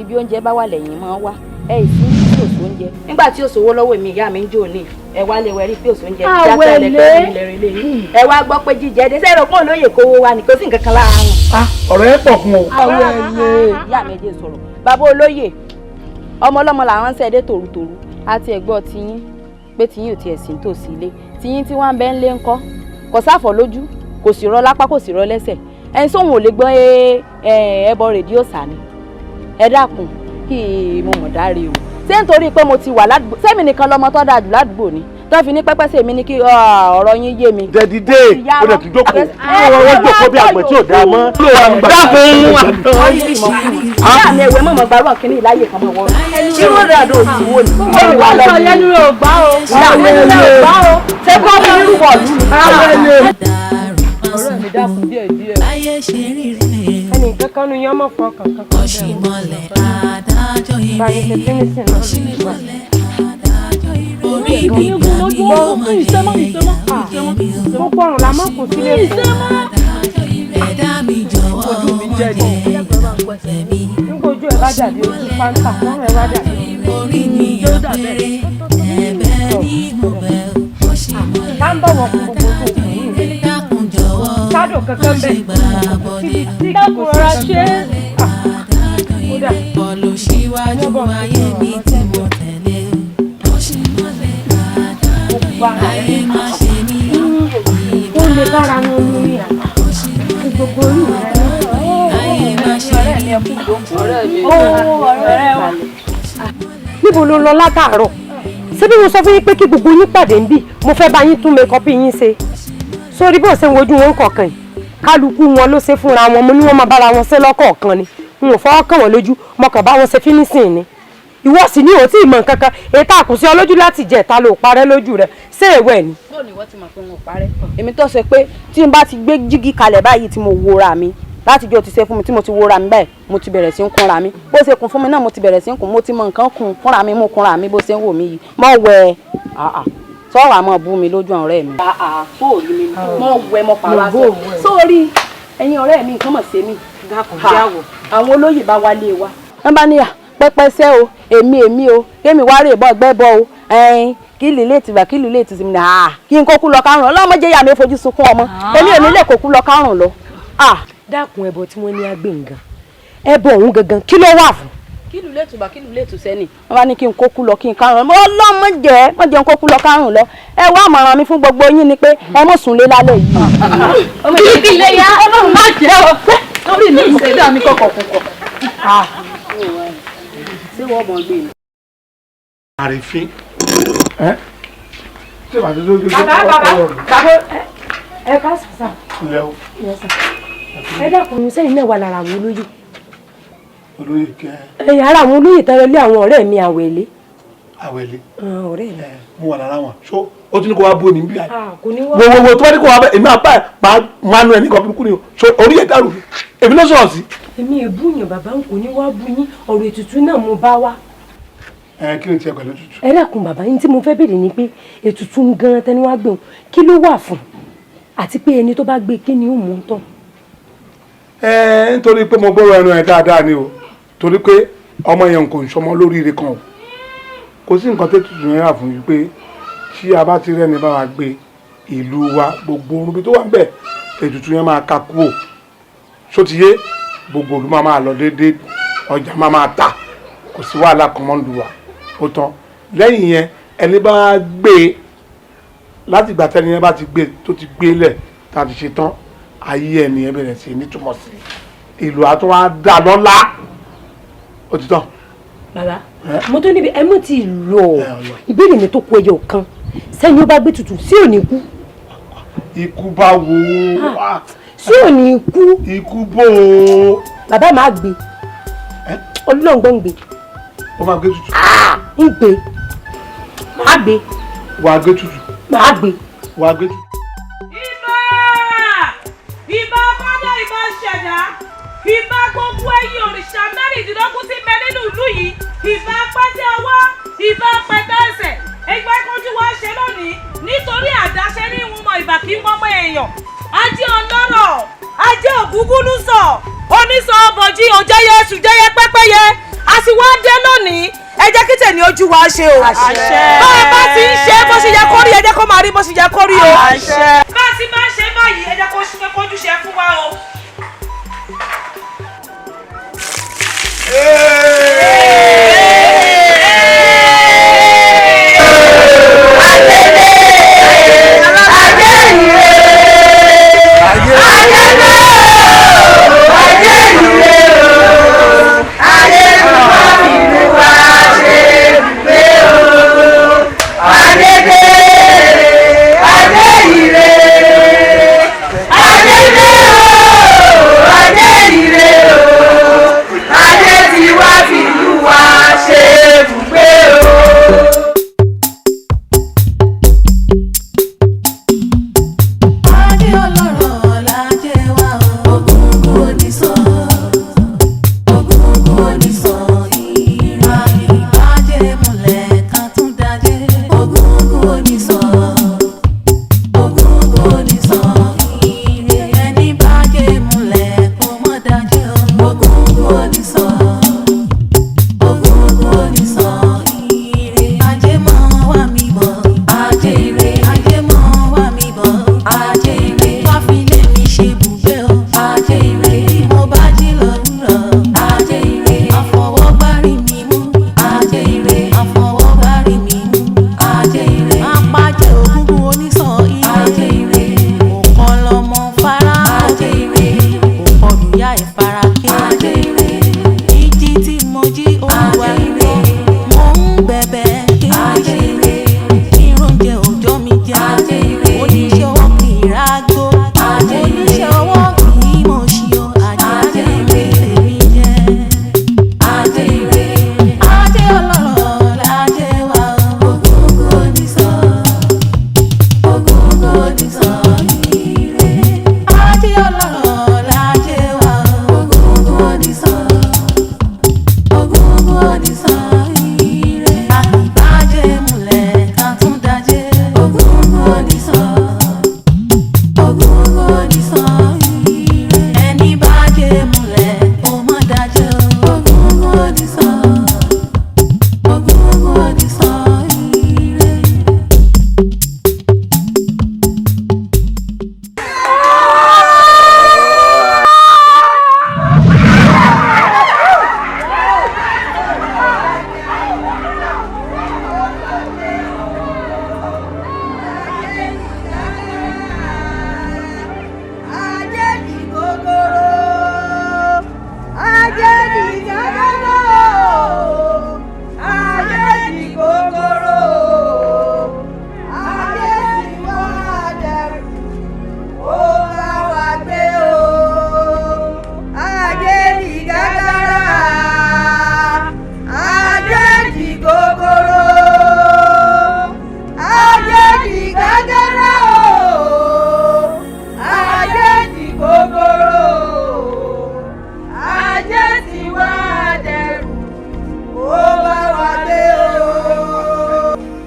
ibi oúnjẹ bá wà lẹ́yìn máa wá ẹ ìsín tí òṣò oúnjẹ nígbà tí òṣòwò lọ́wọ́ èmi ìyá mi ń jò ní ẹ wá lè wẹrí pé òṣò oúnjẹ jáde lẹ́kọ̀ọ́ ẹ wá gbọ́ pé jíjẹ dé sẹ́rọ̀ pọ́n lóye kówó wa ní kò sí nǹkan kan lára wọn. ọ̀rọ̀ ẹ pọ̀ fún o. ìyá mi jẹ́ sọ̀rọ̀ bàbá olóyè ọmọ ọlọ́mọ là ń ránṣẹ́ dé tòrútòrú àti ẹ̀gbọ́n tiyín pé tiyín ò tiẹ̀ sí nítòsí ilé tiyín tí wọ́n ń bẹ ń lé ńkọ́ kò sáfọ̀ lójú kò sì rọ lápá kò sì rọ lẹ́sẹ̀ ẹni sóhun ò lè gbọ́ ẹbọ rédíò sàní ẹ dákun kí mo mọ̀ dáre o ṣé nítorí pé mo ti wà ládùúgbò sẹ́mi nìkan lọmọ tó dáa jù ládùúgbò ni tó fi ní pẹ́pẹ́ sí èmi ní kí ọ̀rọ̀ yín yé mi. dẹ́dídé ó dẹ̀ tún jókòó wọ́n jókòó bí àgbẹ̀ tí ò dáa mọ́. dákun ìyá mi ẹ̀wẹ̀ mọ̀mọ́ gbàrú kínní ìláyè kan mọ̀ wọ́n kí wọ́n rẹ̀ àdó òsì wò ní. èmi wà lọ yẹn ní o gbá o ìyá mi ò gbá o ṣé kọ́ mi nírú bọ̀ọ̀lù mi. ọ̀rẹ́ mi dákun díẹ̀ díẹ̀. láyé ṣe rí rẹ̀. ẹnì kankan nu yẹn mọ̀ fọ́ kankan. ọ̀ṣìmọ̀lẹ̀ adájọ́ ire. báyìí ṣe fínísì náà lè wá. orí mi gbà mí ó máa jẹ́ mo pọ̀rùn la mọ̀ kò sílé fún. ẹ̀dá mi jọ̀wọ́ jẹ́ ẹ̀mí. nígbà ojú ẹ̀ bá dàbí ojú fáńtà lọ́rùn ẹ̀ bá dàbí. orí mi yóò bẹ̀rẹ̀ ẹ̀bẹ̀ ní mo bẹ̀ ọ̀ṣìmọ̀lẹ̀. ká ń bọ̀wọ̀ fún gbogbo tó kù yìí. dákun jọ̀wọ́ kádò kankan bẹ̀. dákun rọra ṣe é. bọ́ọ̀lù síwájú ayé mi tí mo tẹ̀lé. ọ̀ṣìmọ̀lẹ̀ ayé má ṣe mí. ó lè bára wọn lórí àná. gbogbo orí rẹ̀ ayé má ṣe mí. ọ̀rẹ́ wa. níbo ló lọ látàárọ̀ ṣé bí mo sọ fún yín pé kí gbogbo yín pàdé ń bì mo fẹ́ bá yín tún mẹ́kọ́pì yín ṣe sórí bó ṣe ń wojú wọn kọ̀ọ̀kan yìí kálukú wọn ló ṣe fúnra wọn mo ní wọn máa bára wọn ṣe lọ́kọ̀ọ̀kan ni n ò fọwọ́ kàn wọ́n lójú mo kàn bá wọn ṣe fínísìn ni ìwọ sì ní òtí ìmọ̀ kankan ètò àkùsí ọlójú láti jẹ ta ló parẹ́ lójú rẹ ṣé èèwẹ̀ ni. lónìí wọ́n ti mọ̀ pé wọn ò parẹ́ èmi tó ṣe pé tí n bá ti gbé jígí kalẹ̀ báyìí tí mo wora mi láti jọ ti ṣe fún mi tí mo ti wora mi báyìí mo ti bẹ̀rẹ̀ sí ń kunra mi bó ṣe kun fún mi náà mo ti bẹ̀rẹ̀ sí ń kun mo ti mọ nǹkan kun fúnra mi mo kunra mi bó ṣe ń wò mí yìí mọ̀ wẹ̀ sọ̀rọ̀ àmọ́ bú mi lójú ọ̀rẹ́ mi. sóòrí mi mọ̀ wẹ̀ mọ̀ pàrọ̀ aṣọ sóòrí ẹ̀yin ọ̀rẹ́ mi nǹkan mọ̀ sí mi àwọn olóyè bá wálé wa wọ́n bá níyà pẹ́pẹ́sẹ́ o èmi o kémi wá rè bọ́ gbẹ́ bọ́ o kí lílé ti gbà kí lílé ti sinmi náà kí n kókú lọ kárùn ọlọ́mọdé yà mí fojú sunkún ọmọ èmi ò ní lè kókú lọ kárùn lọ. dákun ẹbọ tí wọ́n ní agbẹ̀ǹgàn ẹbọ òun gangan kí ló wà fún. kí lílé tùbà kí lílé tù sẹ́ni wọ́n bá ní kí n kókú lọ kí n kárùn ọlọ́mọdé wọ́n jẹ́ n kókú lọ kárùn lọ ẹ wá àmọ̀ràn mi fún gbogbo yín ni pé ẹ mọ̀ sùn lé lálẹ́ yìí. kí ilé ya ọlọ́run má jẹ́ o lórí mi ìṣẹ̀dá mi kọ̀kọ̀ kọ̀kọ̀. ṣé wọ́n mọ̀ gbé ni. àrífín ṣé wàá tó dójú bàbá ẹ ká sà. ilé o. ẹ dákun sẹ́yìn náà wà lára àwọn olóyè. olóyè kẹ. ẹ̀yà ara àwọn olóyè tẹ́lẹ̀ lé àwọn ọ̀rẹ́ mi àwẹ̀lé. àwẹ̀lé. ọ̀rẹ́ mi. mo wà lára wọn so ó tún ní kó wá bó ní bí i. kò ní wá. wo tó bá ní kó wá bẹ èmi àpá pa manu ẹ ní kan kúkú ni o so orí ẹ dàrú èmi ló sọ̀rọ̀ sí. èmi èbúyàn bàbá ń kò ní wá bú yín ọ̀rọ̀ ètùtù náà mo bá wá. kí ni tiẹ̀ pẹ̀lú ètùtù. ẹ dákun bàbá yín tí mo fẹ́ béèrè ni pé ètùtù gan-an tẹni wá gbẹ̀hùn kí ló wà fún àti pé ẹni tó bá gbé kí ni ó mú tán. nítorí pé mo gbọ́rọ̀ ẹnu ẹ̀ dáadáa ni o torí pé ọmọ yẹn kò ń sọmọ lóríire kan o kò sí nǹkan tètùtù yẹn wà fún yìí pé tí a bá ti rẹ́ni bá wa gbé ìlú wa gbogbo orúbi tó wà ń bẹ̀ ètùtù yẹn máa ka kúrò sótìyé gbogbo olú máa lọ déédéé ọjà máa ta kò sí wàhálà kan mọ́ ń lu wa ó tán lẹ́yìn yẹn ẹni bá gbé láti ìgbà tẹ́ni yẹn bá ti gbé tó ti gbé lẹ̀ tá a ti ṣe tán ayé ẹni yẹn bẹ̀rẹ̀ sí nítumọ̀ sí ìlú àti wọn á dà lọ́lá ó ti tán. bàbá mo tó níbi ẹ mọ̀ tí lọ ìbéèrè mi tó kú ẹyọ kan sẹ́ni ó bá gbé tutù sí òní kú. ikú bá wo sí òní kú. ikú bò ó. bàbá máa gbé olóńgbò ń gbé. ó máa gbé tutù. ń gbé máa gbé. wàá gbé tutù. máa gbé. wàá gbé tutù. ìbà kọ́dọ̀ ìbà ṣẹ̀dá ìbà gbogbo ẹ̀yin òrìṣà mẹ́rìndínlógún tí ń bẹ nínú ìlú yìí ìbà pẹ́tẹ́ ọwọ́ ìbà pẹ́tẹ́ ẹsẹ̀ ìgbà gúgúnú sọ onísọ bọ̀jí òjẹyẹ sùjẹyẹ pẹ́pẹ́yẹ a sì wá dé lónìí ẹ jẹ́ kí tèmi ojú wa ṣe o. bá a bá ti ń ṣe bó ṣe yẹ kó rí ẹ jẹ́ kó máa rí bó ṣe yẹ kó rí o. bá a ti máa ń ṣe báyìí ẹ jẹ́ kó kójú ṣe fún wa o.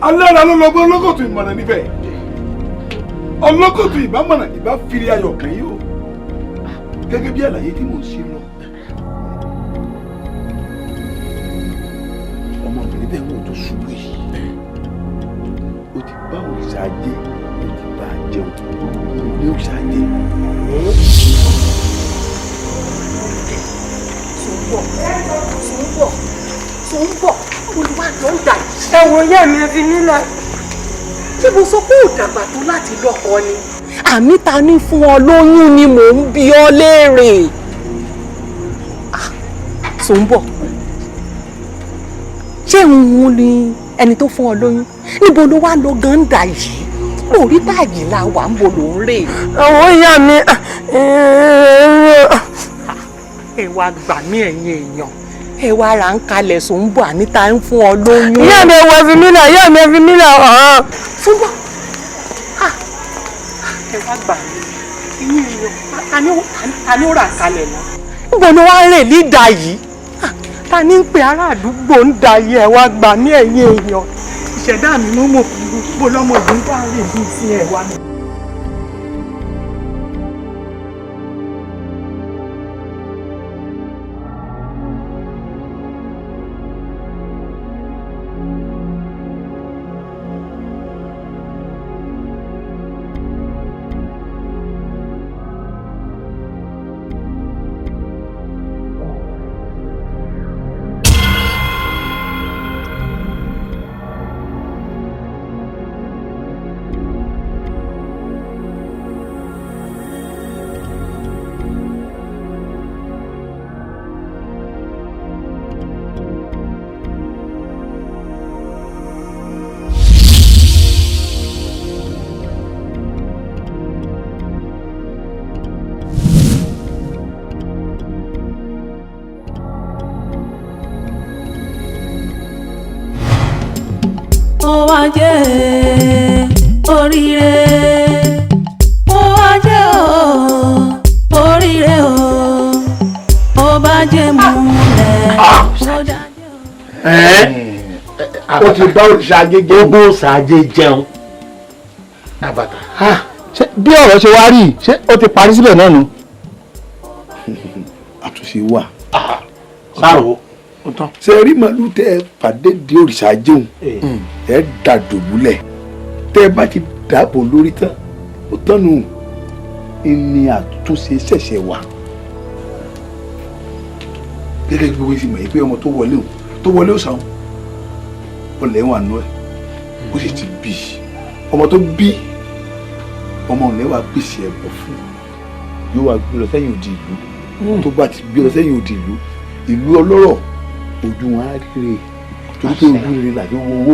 alára ló lọ gbọ́ ọlọ́kọ̀tù ìmọ̀ràn níbẹ̀ ọlọ́kọ̀tù ìbámọ̀ràn ìbá fìrí ayọ̀ kan yìí o gẹ́gẹ́ bí àlàyé tí mo ṣe lọ. ọmọbìnrin bẹ́ẹ̀ wò tó ṣubú yìí ó ti bá òrìṣà ajé ó ti bá a jẹun ní òrìṣà ajé. Sùnbọ̀ olùwà ló ń dà. Ẹ̀wọ̀n ìyá mi ẹ fi nílẹ̀. Ṣé mo sọ pé ò dàgbà tó láti lọ́kọ ni? Àmì ta ní fún ọ lóyún ni mò ń bi ọ léèrè. Sùnbọ̀ ṣé òun ni ẹni tó fún ọ lóyún? Níbo ló wá lọ gàǹdà yìí? Orí báyìí la wà ń bo ló ń rè. Àwọn ìyá mi ẹ wá gbà mí ẹ̀yin èèyàn. Ẹ wá ra ń kalẹ̀ Sùnbọ̀ àníta ń fún ọ lóyún. Ìyá mi ẹwọ fi mí náà, ìyá mi ẹ fi mí náà hàn. Sùnbọ̀ ẹ wá gbà mí ẹ̀yin èèyàn ta ni ó rà kalẹ̀ lọ. Níbo ni wàá rè ní ìdá yìí? Ta ni ń pe ará àdúgbò ń da yìí? Ẹ wá gbà mí ẹ̀yin èèyàn. Ìṣẹ̀dá mi ló mọ̀ bó lọ́mọ ìlú bá rè bí sí ẹ̀ wá. ó wá jẹ́ oríire ó wá jẹ́ oríire ó bá jẹ́ múlẹ̀ ó dá. ó ti bá òrìṣà ajé jẹun. ó bó òrìṣà ajé jẹun. àbàtà. bí ọ̀rọ̀ ṣe wá rí ṣé ó ti parí síbẹ̀ náà nù. àtúnṣe wà. sáàrò. ṣe rí màálù tẹ ẹ pàdé di òrìṣà jẹun ẹ dàdòbúlẹ̀ tẹ ẹ bá ti dàbò lórí tán ó tán nù ní àtúnṣe ṣẹ̀ṣẹ̀ wà. gẹ́gẹ́ bí gbogbo ìsìn mọ̀ yìí pé ọmọ tó wọlé ó sàn ọlẹ́ wà nù ẹ̀ ó sì ti bí ọmọ tó bí ọmọ ọ̀lẹ́ wà pèsè ẹ̀bọ̀ fún yóò wá gbé lọ sẹ́yìn òdì ìlú tó bá ti gbé lọ sẹ́yìn òdì ìlú ọlọ́rọ̀ ojú wọn á rere torí pé ojú rere làbí owó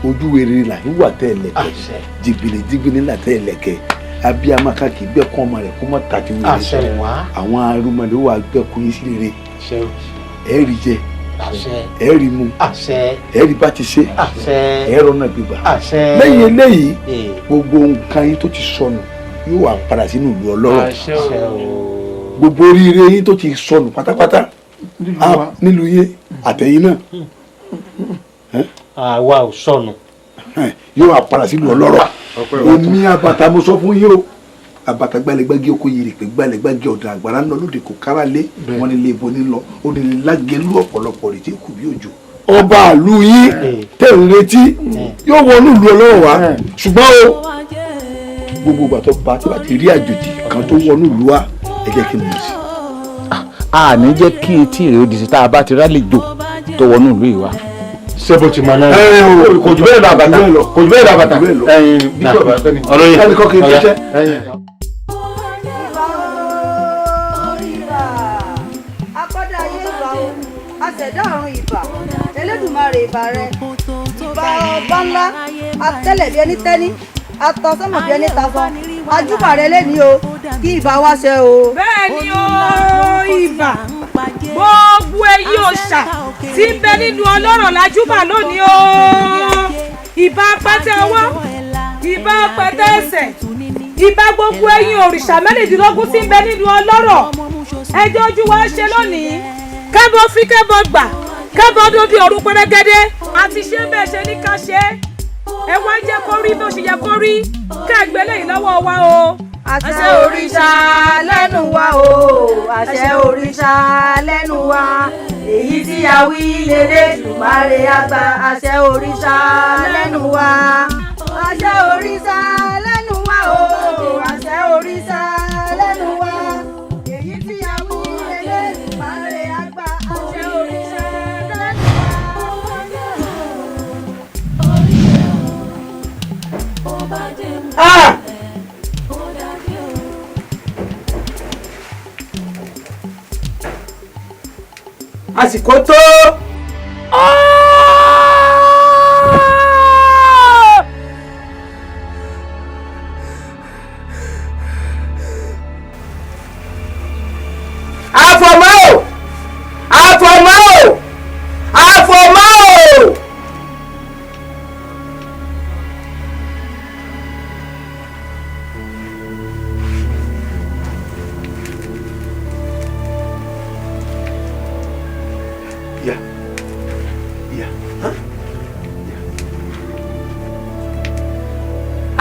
ojú rere làbí wà tẹ́ ẹlẹ́kẹ̀ jìgbìlì là tẹ́ ẹlẹ́kẹ̀ abiyamọ kàkì gbẹ̀kọ́ ọmọ rẹ̀ kó mọ̀ tàbí wọlé àwọn arúmọdé wà gbẹ̀kọ́ yín sí rere ẹ̀ rí jẹ ẹ rí mu ẹ rí bá ti ṣe ẹ rọnà gbígbà lẹ́yìn eléyìí gbogbo nǹkan yín tó ti sọnù yóò wá padà sínú ìlú ọlọ́rọ̀ gbogbo oríire yín tó ti sọnù pátápátá nílùú yín àtẹ̀yìn náà àwa ò sọnù yóò wá padà sínú ọlọ́rọ̀ omi àbàtà mo sọ fún yín o àbàtà gbàlẹ́gbàgì oko yìí rè pé gbàlẹ́gbàgì ọ̀dà àgbàrá ń lọ lóde kò kára lé wọn ní ilé ibo ní lọ ó ní lágẹ̀lú ọ̀pọ̀lọpọ̀ rè tí kù bí òjò. ọba àlù yín tẹ̀ ń retí yóò wọnú ìlú ọlọ́rọ̀ wá ṣùgbọ́n o gbogbo ìgbà tó bá ti rí àjòjì kan tó wọnú ìlú wa ẹ jẹ́ kí n mọ̀ sí. a ní jẹ́ kí etí rẹ̀ ó di sí tá a bá ti rálejò tó wọnú ìlú yìí wá. ṣé bó ti máa náà kò jù bẹ́ẹ̀ lọ àbàtà kò jù bẹ́ẹ̀ lọ àbàtà ọlọ́yin kálíkọ́ kì í ṣiṣẹ́. àṣẹ̀dá ọ̀run ìbà Elédùmarè ìbà rẹ ìbà ọba ńlá atẹ́lẹ̀ bí ẹni tẹ́ni atọ́sọ́mọ̀ bí ẹni tasọ ajúbà rẹ lẹ́ni o kí ìbà wá ṣe o. bẹ́ẹ̀ ni o ìbà gbogbo èyí òòṣà tí ń bẹ nínú ọlọ́rọ̀ lájúbà lónìí o ìbà pẹ́tẹ́ ọwọ́ ìbà pẹ́tẹ́ ẹsẹ̀ ìbà gbogbo ẹ̀yin òrìṣà mẹ́rìndínlógún tí ń bẹ nínú ọlọ́rọ̀ ẹjọ́ ojú wa ṣe lónìí kẹ́bọ̀ fi kẹ́bọ̀ gbà kẹ́bọ̀ dúdú ọ̀run pẹ́rẹ́gẹ́dẹ́ àti ṣé bẹ́ẹ̀ ṣe ní ká ṣe ẹ wá jẹ́ kó rí bó ṣe yẹ kó rí kẹ́gbẹ́ lẹ́yìn lọ́wọ́ wa o. àṣẹ òrìṣà lẹ́nu wa o àṣẹ òrìṣà lẹ́nu wa èyí tí a wí l'Elédùmarè àgbà àṣẹ òrìṣà lẹ́nu wa àṣẹ òrìṣà lẹ́nu wa o àṣẹ òrìṣà lẹ́nu wa. àsìkò tó. àfọ̀mọ́ o àfọ̀mọ́ o àfọ̀mọ́ o.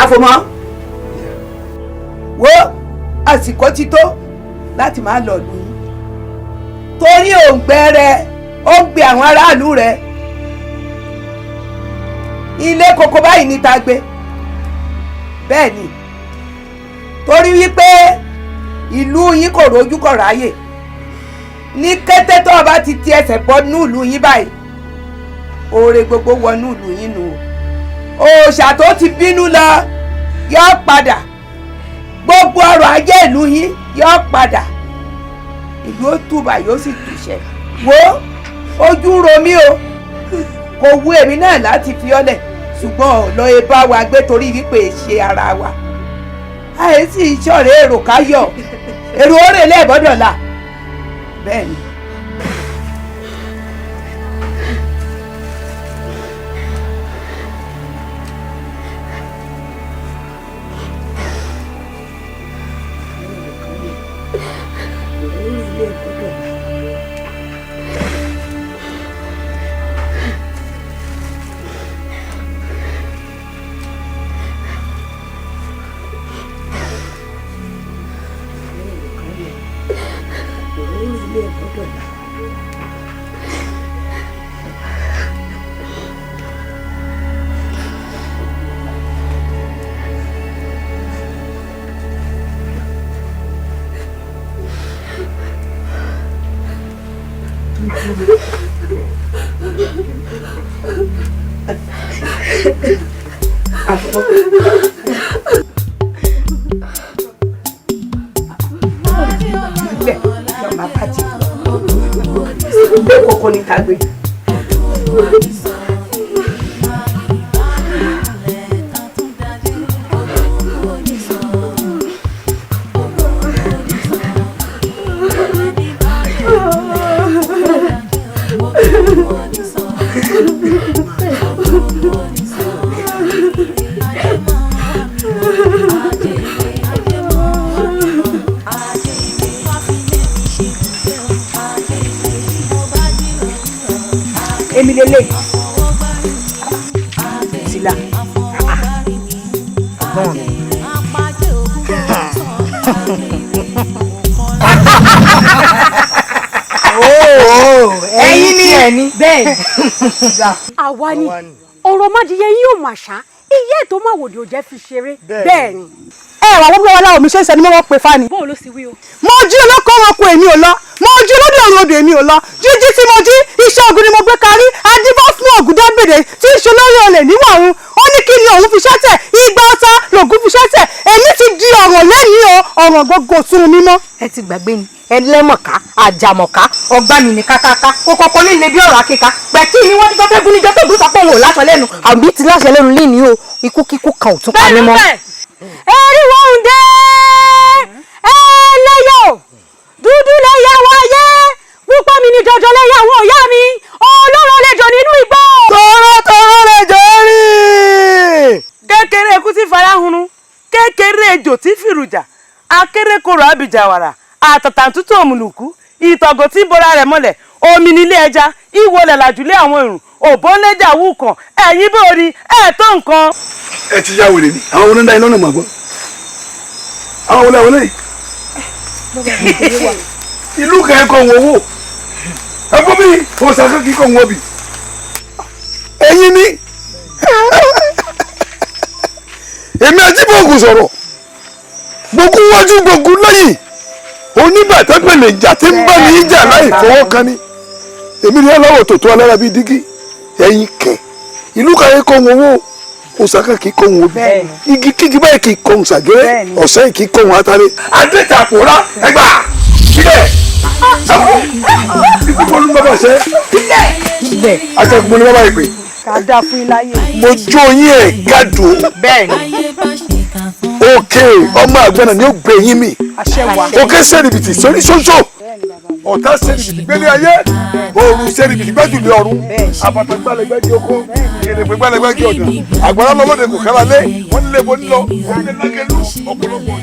àfọ̀mọ́ wo àsìkò ti tó láti máa lọ lù ú torí òǹgbẹ rẹ ó gbé àwọn aráàlú rẹ ilé koko báyìí níta gbé bẹ́ẹ̀ ni torí wípé ìlú yín kò rójú kò ráyè ní kété tó o bá ti ẹsẹ̀ bọ́ nínú ìlú yín báyìí oore gbogbo wọnú ìlú yín nù òòṣà tó ti bínú lọ yóò padà gbogbo ọrọ̀ ajé ìlú yín yóò padà ìlú ó túbà yóò sì túṣẹ wo ojú ro mí o kò wú èmi náà láti fi ọ́lẹ̀ ṣùgbọ́n ọ̀nà ebá wa gbé torí wípé ṣe ara wa àìsí ìṣọ̀rẹ́ èrò káyọ̀ èrò òrè lẹ́ẹ̀bọ́dọ̀la bẹ́ẹ̀ ni. Kókó ní tagbe. Èmi lélẹ̀ sílá ẹ̀yin ni ẹni bẹ́ẹ̀ àwa ni ọ̀rọ̀ mádìyẹ yóò mà ṣá iye ètò máa wòdì ò jẹ́ fi ṣeré bẹ́ẹ̀ ni. ẹ wà wọ́n bí wọ́n láwọn mi ṣe ń sẹ́ni mọ́ wọ́n pe fani. bóun ló sì wí o. mo jí olóko wọn kó èmi ò lọ mo jí olódò ọ̀run odò èmi ò lọ jíjí tí mo jí iṣẹ́ ogun ni mo gbé kárí adébọ́ fún ògùn dábèdè tí ń ṣe olórí olè níwà òun ó ní kí ni òun fi ṣẹ́tẹ̀ igba ọta lògùn fi ṣẹ́tẹ̀ èmi ti di ọ̀ràn lẹ́yìn o ọ̀ràn gbogbo tún mi mọ́. ẹ ti gbàgbé ni ẹlẹ́mọ̀ká àjàmọ̀ká ọgbà mi ní kákáká kókókó líle bí ọ̀rọ̀ akíka pẹ̀tí ni wọ́n ti fẹ́ gún níjọ́ tó gún sọ pé òun ò láṣọ lẹ́nu àbí ti láṣọ lẹ́nu lẹ́ni o ikú kíkú kan ò tún pa mí mọ́. ẹ̀rí wọn ń dé ẹlẹ́yọ̀ dúdú lẹ́yà wáyé púpọ̀ mi ní jọjọ lẹ́yà àwọn ọ̀yá mi ọlọ́run lẹ́jọ nínú igbó. tọrọ lẹjọ rí. kékeré ikú tí farahunu kékeré ejò tí fìrùjà akérèkọrò abìjàwàrà àtàtàntútù òmùlùkù ìtọ̀gọ̀ tí bora rẹ̀ mọ́lẹ̀ omi nílé ẹja ìwọlẹ̀ làjúlé àwọn èrùn òbónlẹ́jà wùkàn ẹ̀yìn bòrí ẹ̀ tó nǹkan. ẹ ti yá wèrè ni àwọn onídàá iná náà mọ̀ gbọ́ àwọn olè àwọn lẹ́yìn ìlú kan kọ̀ wọ́n wò ẹgbọ́n mi òsàkó kì í kọ̀ wọ́n bì ẹ̀yin ni èmi Ajíbọ̀gùn sọ̀rọ̀ gbogbo wájú gbogbo lẹ́yìn oníbàtà pèlè ìjà tí ń bá mi jà láì fọwọ́ kan ni èmi ni ọlọ́wọ́ tòótọ́ alára bíi dígí ẹ̀yin kẹ̀ ìlú kan kọ̀ wọ́n wò òsàkó kì í kọ̀ wọ́n bì igi kígi báyìí kì í kọ̀ wọ́n sàgẹ́rẹ́ ọ̀sẹ̀ kì í kọ̀ wọ́n atare adétàpọ̀rá ẹgbà sílẹ̀ ikú bọ́ọ̀lù bàbá ṣe àtẹ̀gbọ́n ni bàbá ìpè ká dá fún yín láyé. mo jó yín ẹ̀ gàdó òkè ọmọ àgbẹ̀nà ni ó gbé yín mi òkè sẹ́rìbìtì sórí ṣoṣo ọ̀tá sẹ́rìbìtì gbélé ayé òòrùn sẹ́rìbìtì gbẹ́jùlé ọ̀run àbàtà gbálẹ̀gbẹ́jì oko gèdèpé gbálẹ̀gbẹ́jì ọ̀dà àgbàrá lọ́lọ́dẹ kò kára lé wọ́n nílé bo nílọ wọ́n nílé lágẹ̀lú ọ̀pọ̀lọpọ̀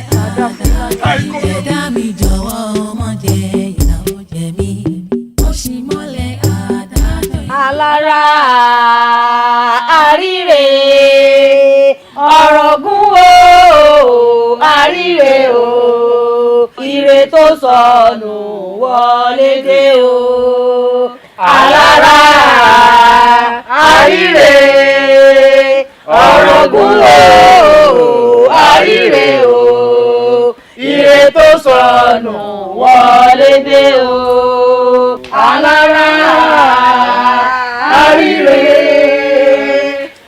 alára àríre ọ̀rọ̀gún o àríre o ire tó sọnù wọlé dé o alára àríre ọ̀rọ̀gún o àríre o ire tó sọnù wọlé dé o alára àríre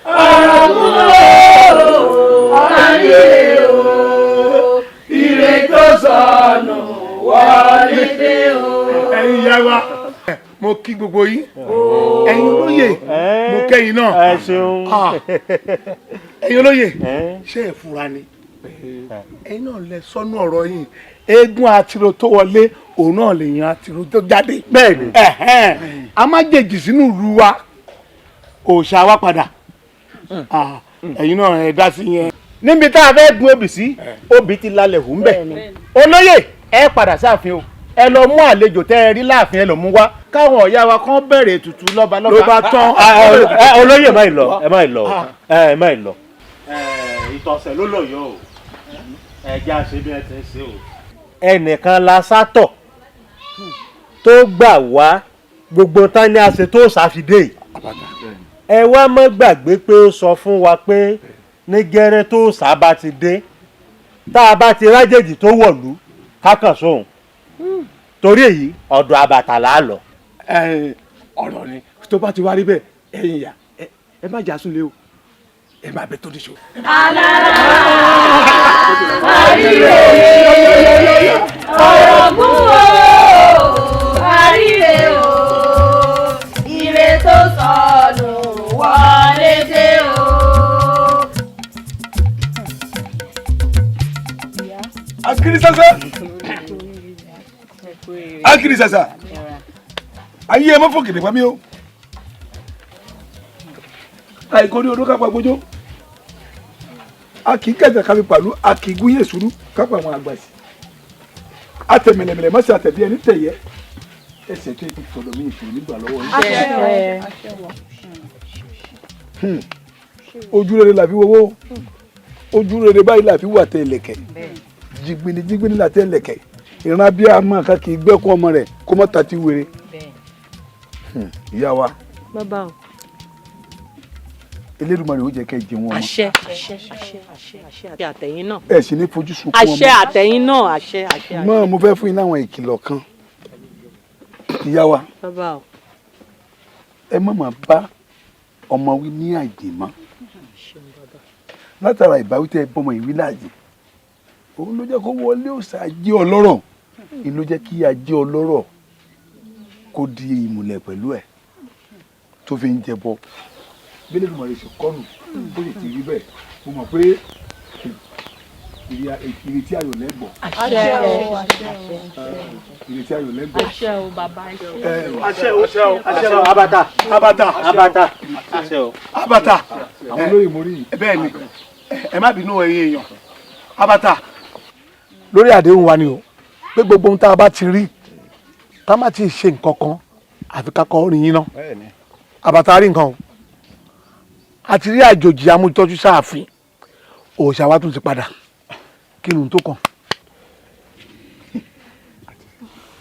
ọ̀rọ̀gún o àríre o ire tó sọnù wọlé dé o. ẹ̀yin ìyá wa mo kí gbogbo yín ẹ̀yin olóyè mo kẹ́yìn náà ẹ ṣeun ẹ̀yin olóyè ṣé ẹ fura ni ẹ̀yin náà lẹ sọnù ọ̀rọ̀ yìí eégún àtirò tó wọlé òun náà lè yan àtirò tó jáde. bẹ́ẹ̀ni a má jèjì sínú ìlú wa òòṣà wa padà ẹ̀yin náà ẹ dá sí yẹn. níbi tá a fẹ́ gun obì sí obì ti lálẹ́ hù ń bẹ̀ olóyè ẹ padà sáàfin o ẹ lọ mú àlejò tẹ ẹ rí láàfin ẹ lọ mú wá káwọn ọ̀yá wa kàn bẹ̀rẹ̀ ètùtù lọ́ba lọ́ba. ló bá tán. olóyè ẹ má ì lọ ẹ má ì lọ ẹ má ì lọ. ìtọ̀sẹ̀ ló lọ́yọ̀ o ẹ já ṣe bí ẹ ti ń ṣe o. ẹnìkan la sátọ̀ tó gbà wá gbogbo tán ní àṣẹ tó ṣàfidé ẹ wá má gbàgbé pé ó sọ fún wa pé ní gẹ́rẹ́ tó sábà ti dé tá a bá ti rájèjì tó wọ̀lú kákàn sóhun torí èyí ọ̀dọ̀ àbàtà là á lọ. ọ̀rọ̀ ni tó bá ti wá rí bẹ́ẹ̀ ẹ̀yin ìyá ẹ má jà súnlé o ẹ má bẹ tó níṣó. àríre ọ̀rọ̀gún o àríre o ire tó sọnù wọlé dé o. akiri sasa akiri sasa ayé ẹ má fò kìnìún pa mí o àìkórí odó kápá gbójó a kì í kẹsẹ̀ káfí pàlú a kì í gúnyè sùúrù kápá àwọn àgbà sí àtẹ̀mẹ̀lẹ̀mẹ̀lẹ̀ mọ́sí àtẹ̀bí ẹni tẹ̀yẹ ẹsẹ̀ tó ti tọ̀dọ̀ mí ìṣòro nígbà lọ́wọ́ yìí. ojú rere làbí wọ́wọ́ ojú rere báyìí làbí wà tẹ̀ ẹlẹ̀kẹ̀ jìgbìnì jìgbìnì là tẹ̀ ẹlẹ̀kẹ̀ ìran bí a máa ká kì í gbẹ́kún ọmọ rẹ̀ kó mọ́ ta ti wéré. ìyá wa. bàbá o. Elédùmarè ó jẹ́ kẹ́ jẹun ọmọ. àṣẹ àṣẹ àṣẹ àṣẹ àṣẹ àtẹ̀yìn náà. ẹ sì ní fojú sunkún ọmọ. àṣẹ àtẹ̀yìn náà àṣẹ àṣẹ. mọ mo fẹ́ fún yín láwọn ìkìlọ̀ kan ìyá wa bàbá o. ẹ má máa bá ọmọ wí ní àjè mọ́ látara ìbáwí tẹ bọ́mọ ìwí láàjè òun ló jẹ́ kó wọlé òòṣà ajé ọlọ́rọ̀ ìlú ló jẹ́ kí ajé ọlọ́rọ̀ kó di ìmùlẹ̀ pẹ̀lú ẹ̀ tó fi ń jẹbọ bẹ́ẹ̀ ló mọ̀ ẹ́ kọ́nù bó lè ti rí bẹ́ẹ̀ mo mọ̀ pé ìrètí ayọ̀ lẹ́gbọ̀. àṣẹ o àṣẹ o ìrètí ayọ̀ lẹ́gbọ̀. àṣẹ o bàbá àṣẹ o. àṣẹ o àṣẹ o àṣẹ o abata abata abata àṣẹ o abata àwọn olóyè mórí yìí. bẹ́ẹ̀ ni ẹ má bínú ẹ̀yin èèyàn abata. lórí àdéhùn wa ni o pé gbogbo ohun tá a bá ti rí ká má ti ṣe nǹkan kan àfi ká kọ́ orin yín náà abata rí nǹkan o àti rí àjòjì amútọ́jú sáàfin òòṣà wa tún ti padà kí ni tó kàn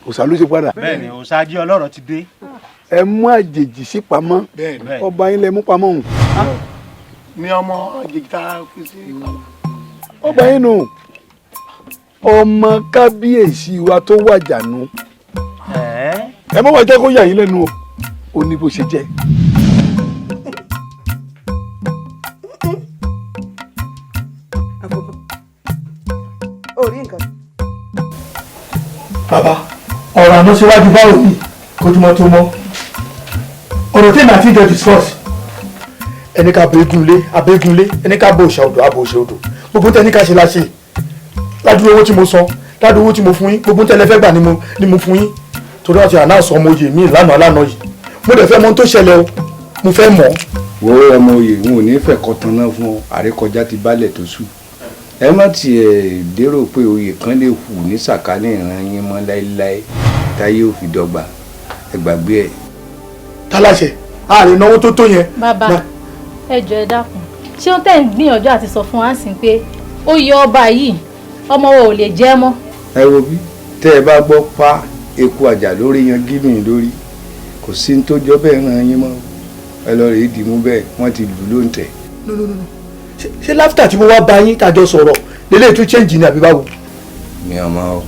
òòṣà ló ṣe padà. bẹ́ẹ̀ni òòṣà ajé ọlọ́rọ̀ ti dé. ẹ mú àjèjì sí pamọ́ ọba yín lẹ mú pamọ́ òun. ní ọmọ àjèjì tá a fi sí pamọ́. ọba yín nù ọmọ kábíyèsí wa tó wàjà nù. ẹ mọ̀ wá jẹ́ kó yà yín lẹ́nu o ò ní bó ṣe jẹ́. orí nǹkan. bàbá ọ̀rọ̀ àná síwájú báwo ni kójúmọ́ tó mọ́ ọ̀rọ̀ tí màá fi jọ discuss. ẹni ká abẹ́gunlé ẹni ká bò òṣà odò àbò òṣà odò gbogbo tẹ́ni ká ṣe la ṣe ládùúgbò owó tí mo san ládùúgbò owó tí mo fún yín gbogbo tẹ́lẹ̀ fẹ́ gbà ni mo fún yín torí àti ànáàsọ ọmọ oyè mi lánàá yìí mo dẹ̀ fẹ́ mọ̀ tó ṣẹlẹ̀ o mo fẹ́ mọ̀. wo ọmọ oyè n ò ní fẹ́ kọ́ tan náà fún ọ àrékọjá ti bálẹ̀ tó sùn ẹ má tiẹ̀ dérò pé oyè kan lè hù ní sàkání ìran yín mọ́ láéláé táyé ò fi dọ́gba ẹ gbàgbé ẹ. tálàṣẹ ààrẹ náwó tó tó yẹn. bàbá ẹ jọ̀ọ́ ẹ dákun ṣé ó tẹ̀ ń gbìyànjú àti sọ fún wa sí pé oyè ọba yìí ọmọ wa ò lè jẹ́ mọ́. ẹ wo bí tẹ́ ẹ bá gbọ́ pa eku àjà lórí yan gímìn lórí kò sí ní tó jọ bẹ́ẹ̀ ràn yín mọ́ ẹ lọ rèé dìímú bẹ́ẹ̀ wọ́n ti lù ló ń tẹ̀. no ṣé láfítà tí mo wá bá yín tàjọ sọ̀rọ̀ lélẹ́yìí tún change ní àbí báwo. mi ò mọ̀ o.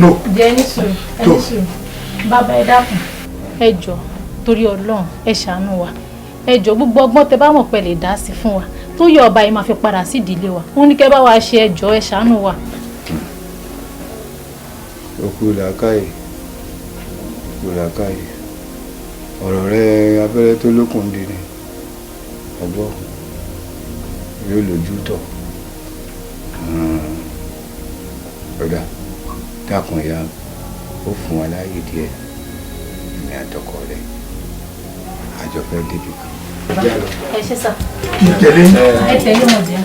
no. jẹ́ ní sùúrù ẹ ní sùúrù bàbá ẹ dákun ẹ jọ̀ọ́ torí Ọlọ́run ẹ ṣàánú wa ẹ jọ̀ọ́ gbogbo ọgbọ́n tẹ bá mọ̀ pé lè dá sí fún wa tó yọ ọba yìí máa fi padà sí ìdílé wa wọ́n ní kẹ́ bá wa ṣe ẹ jọ̀ọ́ ẹ ṣàánú wa. òkú làákàyè ọ̀rọ̀ rẹ abẹ́rẹ́ tó lókun dé ni ọgbọ́ yóò lójú tọ̀ ọ̀dà dákun ìyá ó fún wa láàyè díẹ̀ ní àtọkọ rẹ̀ àjọ fẹ́ débi kan. ẹ ṣe sá ẹ tẹ̀lé wọn jẹ́.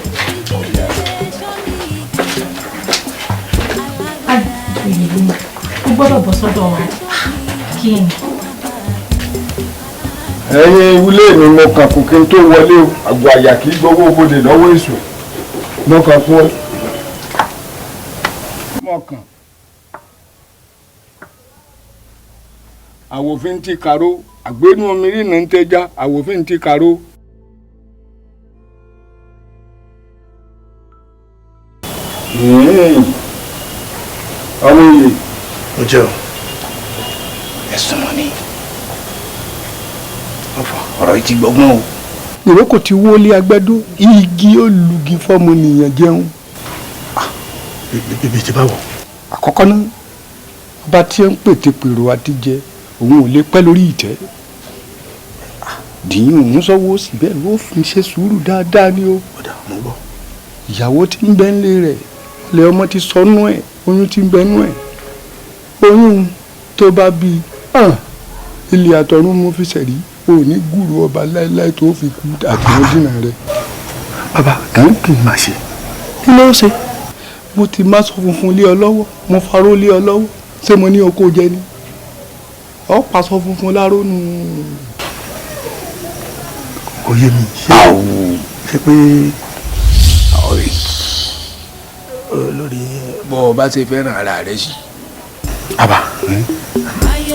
ó gbọ́dọ̀ bọ́ sọ́dọ̀ wa kí ni. ẹ̀yin ìwúlé mi mo kàn kù kí n tó wọlé o àgọ́ àyà kì í gbowó bodè lọ́wọ́ èso mo kàn kú ọ. àwòfin ti kàró àgbénú omi rí nà ń tẹja àwòfin ti kàró. ọmọ yìí. mo jẹ́ o. ẹ̀sùn mọ́ ni ọ̀rọ̀ yìí ti gbọ́gbọ́n o. ìrókò ti wọlé agbẹ́dó igi olùgì fọ́mọnìyàn jẹun. bíbí ti báwo. àkọ́kọ́ náà ọba tí ń pètè pèrò àti jẹ òun ò lè pẹ́ lórí ìtẹ́ dìyìn òun sọ́wọ́ sí bẹ́ẹ̀ ló fi ṣe sùúrù dáadáa ni o. ọ̀dà mo gbọ́. ìyàwó tí ń bẹ ń lé rẹ̀ lẹ ọmọ ti sọnù ẹ̀ oyún tí ń bẹ nú ẹ̀ oyún tó bá bí ilé àtọ̀run mo fi ṣẹ̀rí o ní gùrù ọba láéláé tó fi kú àgbẹ̀wò dínà rẹ̀. bàbá kì í máa ṣe. kí ló ṣe mo ti má sọ funfun lé ọ lọ́wọ́ mo faró lé ọ lọ́wọ́ ṣé mo ní oko jẹ ni ọ pàṣọ funfun láró nù. kò yé mi ṣe pé lórí. bọ́ ọ bá ṣe fẹ́ràn ara rẹ sí. bàbá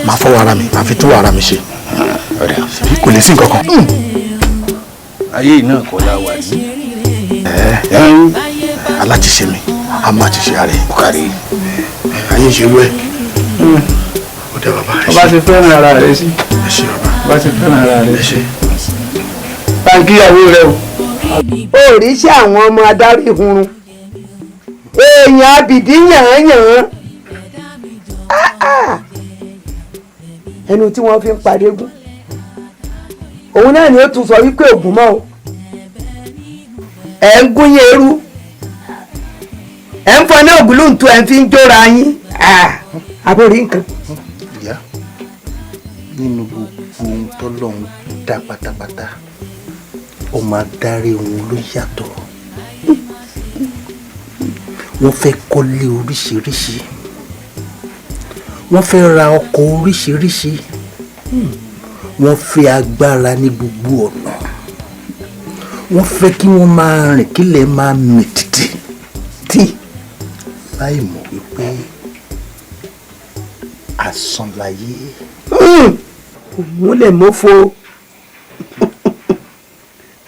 máa fọwọ́ ara mi máa fi tó ara mi ṣe kò lè sí nǹkan kan. ayé náà kọ́ la wà ní. alátiṣe mi a máa ti ṣe ààrẹ bukari ayé ṣe wẹ. ó dẹ bàbá ẹ ṣe. ọba ti fẹ́ràn ara rẹ sí. ẹ ṣe bàbá. ọba ti fẹ́ràn ara rẹ ṣe. báńkì ìyàwó rẹ o. òrìṣà àwọn ọmọ adarí hunrun èèyàn abìdí yàn-án-yàn ẹnu tí wọ́n fi ń padégún òun náà ni ó tún sọ wípé ògùn mọ́ o ẹ̀ ń gún yẹn eru ẹ̀ ń fọ ní ògùlùntù ẹ̀ ń fi ń jóra yín àbórí nǹkan. ìyá nínú gbogbo ohun tọ́lọ́run dá pátápátá ó máa dárí ohun ló yàtọ̀ wọ́n fẹ́ kọ́lé oríṣiríṣi wọ́n fẹ́ ra ọkọ̀ oríṣiríṣi wọ́n fẹ́ agbára ní gbogbo ọ̀nà wọ́n fẹ́ kí wọ́n máa rìn kílẹ̀ máa mì títì láì mọ̀ wípé asán láyé. òun lè mọ́fọ́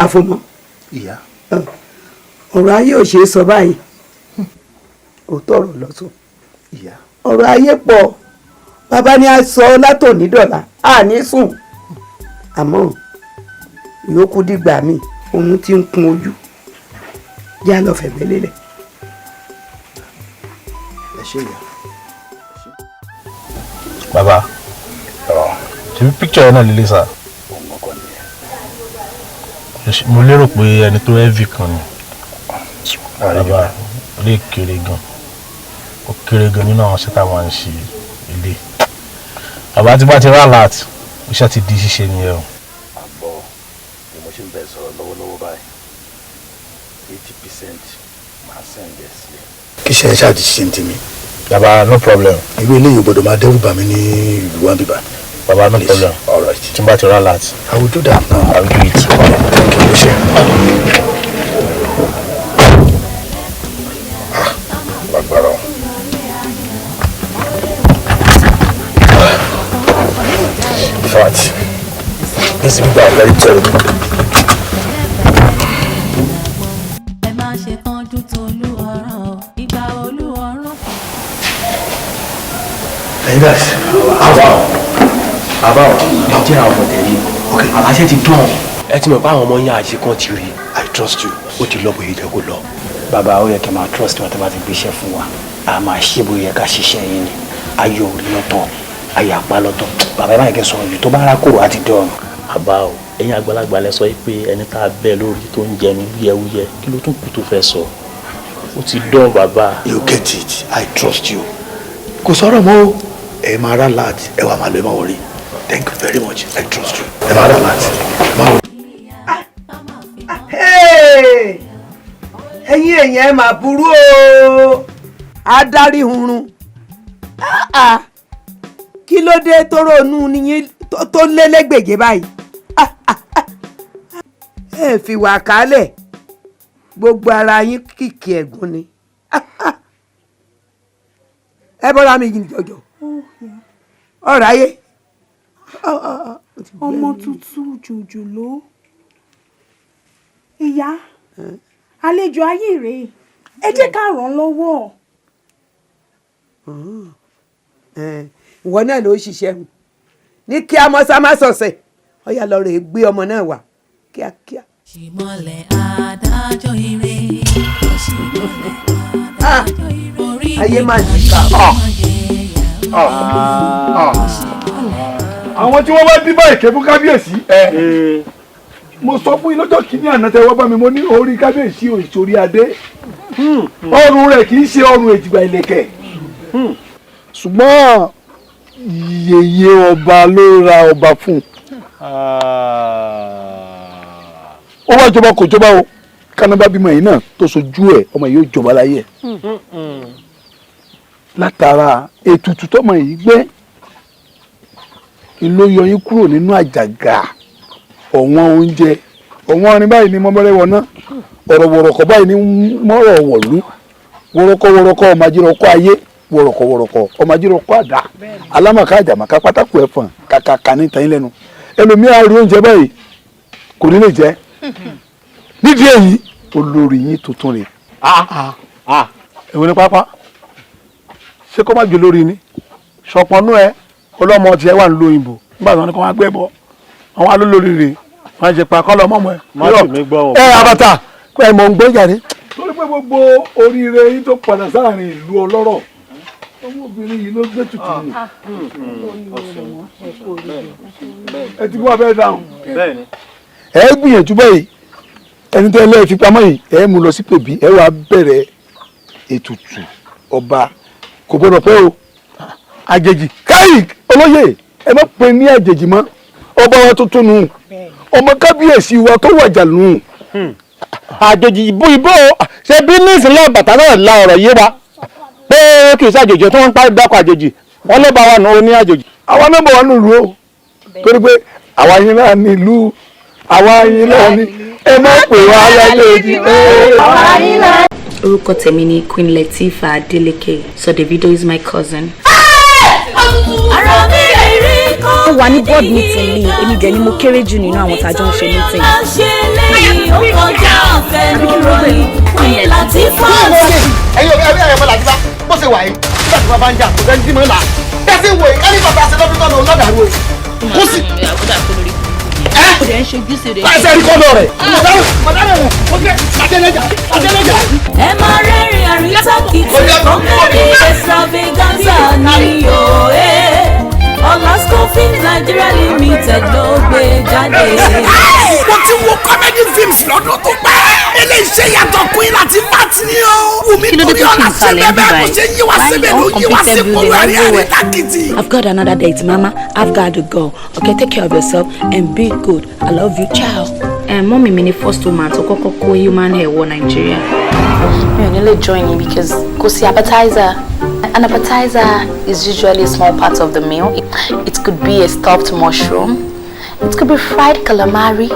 àfọmọ́ ìyá ọ̀rọ̀ ayé ò ṣeé sọ báyìí òótọ́ ọ̀rọ̀ lọ́sọ̀ ìyá ọ̀rọ̀ ayé pọ̀ bàbá ni a sọ látòní dọ̀là a ní sùn àmọ́ ìyókù dìgbà mi òun ti ń kun ojú yá lọ fẹ̀gbẹ́ lélẹ̀. ẹ ṣe ìyá. bàbá ṣebí píkítọ̀ yẹn náà lélẹ̀ sá mo lérò pé ẹni tó heavy kan ni bàbá ó lè kéré gan ó kéré gan nínú àwọn ṣẹ́tà máa ń ṣe ilé bàbá tí bá ti rà láti iṣẹ́ ti di ṣíṣe nìyẹn o. àbọ̀ bí mo ṣe ń bẹ̀ sọ̀rọ̀ lọ́wọ́lọ́wọ́ báyìí 80% máa sẹ́ǹdẹ̀ sílẹ̀. kí iṣẹ́ ṣáà ti ṣe ń tì mí. bàbá no problem. irú eléyìí gbọ́dọ̀ máa dẹ́rù bà mí ní ìlú wa bíbá. bàbá no problem. all right. tí n bá ti rà láti. I will do that now. I will do it. thank you ṣe. lágbára o. in fact this is very terrible. ẹ má ṣe kánjú tolú ọ̀ràn ìgbà olú ọ̀ràn. Hey guys, àbáwọ̀ jẹ́ àwọn ọmọdé yìí àbáṣẹ́ ti dùn ẹ ti mọ̀ pé àwọn ọmọ yẹn àṣekán ti rí. I trust you. ó ti lọ bóyá jẹ́ kó lọ. bàbá ó yẹ kí n máa trust wọn tó bá ti gbéṣẹ́ fún wa a máa ṣe bóyá ká ṣiṣẹ́ yín ni ayọ̀ orí lọ́tọ̀ ayọ̀ àpá lọ́tọ̀ bàbá ẹ má yẹ kí n sọ̀rọ̀ jù tó bá rákòrò àti dọ̀rùn. àbáwọ̀ ẹ̀yin àgbàlagbà lẹ sọ pé ẹni tá a bẹ́ẹ̀ lórí tó ń jẹnu wúyẹwúyẹ kí ló tún kù tó fẹ́ sọ ó ti dán bàbá. You get it. I trust you. kò sọ̀rọ̀ mọ́ o ẹ máa rà láti ẹ wà máa lọ ẹ máa wọrí. Thank you very much. I trust you. ẹ máa rà láti ẹ máa wọrí. ẹ̀yin èèyàn ẹ máa burú o adarí hunrun kí ló dé tó ronú níyìn tó lélẹ́gbèje báyìí ẹ fi wà kálẹ̀ gbogbo ara yín kìkì ẹ̀gún ni ẹ bọ́ra mi yìí jọjọ ọ̀rọ̀ ayé ọmọ tuntun jòjòló ìyá àlejò ayé rèé ẹ jẹ́ ká ràn án lọ́wọ́. ìwọ náà ló ṣiṣẹ́ mu ní kí a mọ sá má sọ̀sẹ̀ ọ̀yà lọ rè é gbé ọmọ náà wá kíákíá. Ṣìmọ̀lẹ̀ adájọ́ ire ṣìmọ̀lẹ̀ adájọ́ ire orí ayé máa ní ká. àwọn tí wọ́n bá dín bá èké fún kábíyèsí mo sọ fún yín lọ́jọ́ kìíní àná tẹ́ wọ́n bá mi mo ní orí kábíyèsí òṣòrí adé ọrùn rẹ̀ kì í ṣe ọrùn èjìgbà ìlẹ̀kẹ̀ ṣùgbọ́n yèyé ọba ló ra ọba fún ó wá jọba kò jọba o kánábà bímọ yìí náà tó sojú ẹ ọmọ yìí ó jọba láyé ẹ látara ètùtù tọmọ yìí gbé ìlú yọ yín kúrò nínú àjàgà ọ̀wọ́n oúnjẹ ọ̀wọ́n ọrin báyìí ni mọ́mọ́rẹ́ wọ̀ náà ọ̀rọ̀ wọ̀rọ̀kọ̀ báyìí ni mọ́rọ̀ wọ̀lú wọ̀rọ̀kọ̀ ọmọ ajírọ̀kọ̀ ayé wọ̀rọ̀kọ̀ ọmọ ajírọ̀kọ̀ àdá alámàká àjàmàká pátákó ẹ̀fọ̀n kàkàkà ní tayín lẹ́nu ẹlòmíà rí oúnjẹ báyìí kò ní lè jẹ nídìí èyí olórí yín tuntun rè èwo ní pápá ṣé kó má jẹ olórí ni ṣọpọnú ẹ ọlọmọ tiẹ wà nílùú òyìnbó nígbà tí wọn ní kó má gbẹ bọ àwọn alólórí rè wọn ṣe pa kọlọ mọmọ ẹ. ẹ abata ẹ mọ̀ ń gbé jáde. torí pé gbogbo oríire yín tó padà sáàrin ìlú ọlọ́rọ̀ ọmọbìnrin yìí ló gbé tutù nù. ẹ ti bọ́ abẹ́ dáhùn. ẹ gbìyànjú báyìí ẹni tẹ́ lẹ́ẹ̀ fi pamọ́ yìí ẹ mú lọ sí pèbí ẹ wàá bẹ̀rẹ̀ ètùtù ọba kò gbọdọ̀ pẹ́ o àjèjì káyì olóyè ẹ má pè ní àjèjì mọ́ ọba wa tuntun nù ọmọ kábíyèsí wa tó wàjà nù. àjèjì ìbò ṣe bí nísìnyí bàtà náà la ọ̀rọ̀ yé wa pé kì í ṣàjèjì tó ń parí dákọ̀ àjèjì wọn ló bá wà nù ó ní àjèjì. àwa náà bọ̀ wá nílùú o torí pé àwa yín náà nílùú àwa yín náà ní ẹ má pè wá lálejì. orúkọ tèmi ni Queen Latifah Adeleke, so Davido is my cousin. ó wà ní board meeting mi èmi dẹ̀ ni mo kéré jù nínú àwọn tá a jọ ń ṣe meeting. àṣẹlẹ̀ ó kọjá àfẹnuròyìn Queen Latifah. ẹ̀yin òbí ẹ̀rí ẹ̀yẹ̀mọ́ Latifah bó ṣe wà yìí nígbà tí wọ́n bá ń jà kò sẹ́ni tí mo ń là bẹ́ẹ̀ sì wò yìí ẹni bàbá ṣe lọ́dún tọ́nà ọlọ́dàrú ẹ̀ kó sì. ó dẹ̀ ń ṣojú sí rẹ̀. báyìí sẹ́ni kọ́lọ́ rẹ̀ ẹ máa rẹ́rìn àríntàkìtì kọ́mẹ́rì extravaganza ní òye Olasco Nigeria Limited ló gbé jáde. mo ti wo comedy films lọ́dún tó pẹ́. eléyìí yàtọ̀ Queen Latifah ni o. Wùmí torí ọ̀la ṣe bẹ́ẹ̀ bó ṣe yí wá síbẹ̀ ló yí wá sí kúrò ẹ̀rí ẹ̀rí tákìtì. I've got another date, Mama. I've got to go. Okay, take care of yourself and be good. I love you. Ciao. Mommy mi ni first woman tó kọ́kọ́ kó human hair wọ Nigeria. Mi ò ní lè join you because kò sí appetizer. An appetizer is usually a small part of the meal. It could be a stuffed mushroom. It could be fried calamari,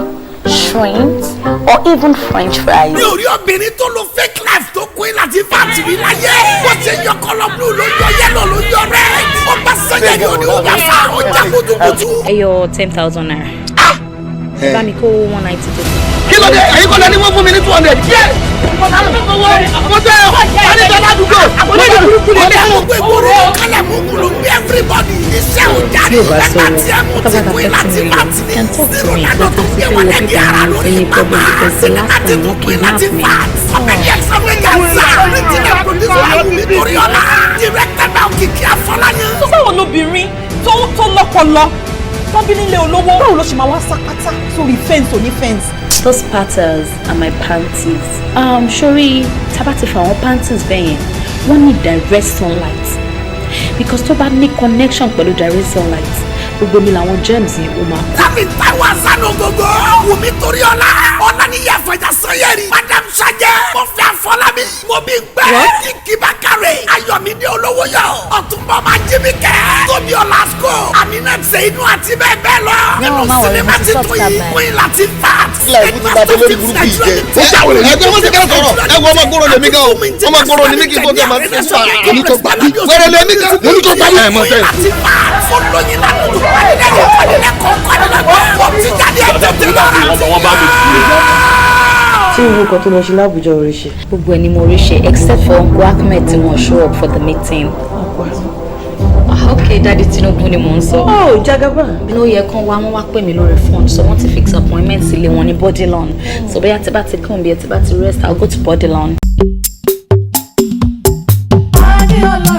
shrimps, or even French fries. Mi ò rí obìnrin tó lo fake life tó Queen Latifah ti rí láyé. Wọ́n ṣe yọ kọ́lọ̀ blue ló yọ yellow ló yọ red. Ó bá sẹ́yìn ní oníwùgbà fà ó já kutukutu. Ẹ yọ 10,000 naira. Bá mi kó 190 tó. Kí ló dé? Ẹ̀yin kọ́lá ni wọ́n fún mi ní 200. Yé! Mo tẹ́ ọ, Adéjọ́ ládùúgbò. Gbogbo ìgboro kálẹ̀ mú kúlù bí everybody. Iṣẹ́ ò jáde. Ẹgbà tí ẹ mú ti Queen Latifah ti ní. Nínú ládùn tó gbé wọlé bí ara lórí pápá. Sinimá ti tún Queen Latifah. Ọ̀gbẹ́ni extravaganza. Original producer Wùmí Toríọlá. Directed by Òkìkí Afọláyan. Tó báwo lóbìnrin tó lọ́pọlọ tọ́bí nílé olówó báwo ló ṣe máa wá sápátá sórí fẹ́ǹsì oní fẹ́ǹsì. Those patterns are my panties. Sorry, tabati for our panties bẹ́yẹn. Wọ́n need direct sunlight. Because tó bá ní connection pẹ̀lú direct sunlight, gbogbo mi làwọn germs yẹn ó máa kú. Tàbí Táíwò Hassan Ògògó. Wùmí Toríọlá. Ọláníyà Fẹ̀jà Sanyẹ̀rì. Madam Sajẹ. Mo fẹ́ Fọlábí mo bí gbẹ́ Kìkì Bákàrè Ayọ̀mídé olówó yọ Ọ̀túnbọ̀ máa jí mi kẹ́ Tóbi Ọ̀làsíkò Aminat Seyinu àti bẹ́ẹ̀ bẹ́ẹ̀ lọ nínú sinimá ti tún yìí Queen Latifat ẹgbẹ́ wọn ti kẹ́rẹ́ sọ̀rọ̀ ẹ wo ọmọ gbọ́rọ̀ lèmi gan o ọmọ gbọ́rọ̀ lèmi kì í gbọ́dọ̀ máa fi sọ àní tó gbà mí wẹ́rẹ́ lèmi gan èmi tó gbà mí. ẹ mọ sẹ́yìn. fọlọ́yin lánàá tó wà nílẹ̀ yóò kọ́ nílẹ̀ kọ́ kọ́ ti jáde ẹ̀ tètè lọ́ra. tí irú kan tó lọ ṣe láwùjọ orí ṣe. gbogbo ẹni mo rí ṣe except for Uncle Ahmed tí wọ́n show up for the meeting. Okay, Daddy Tinubu ni mò ń sọ. Oh, Jagaba. Ló yẹ kán wá wọ́n wá pè mí lórí phone so wọ́n ti fix appointment sílé wọn ní Bodylawn. So bóyá tí bá ti kàn bí ẹ tí bá ti rest I'll go to Bodylawn. Adéọlá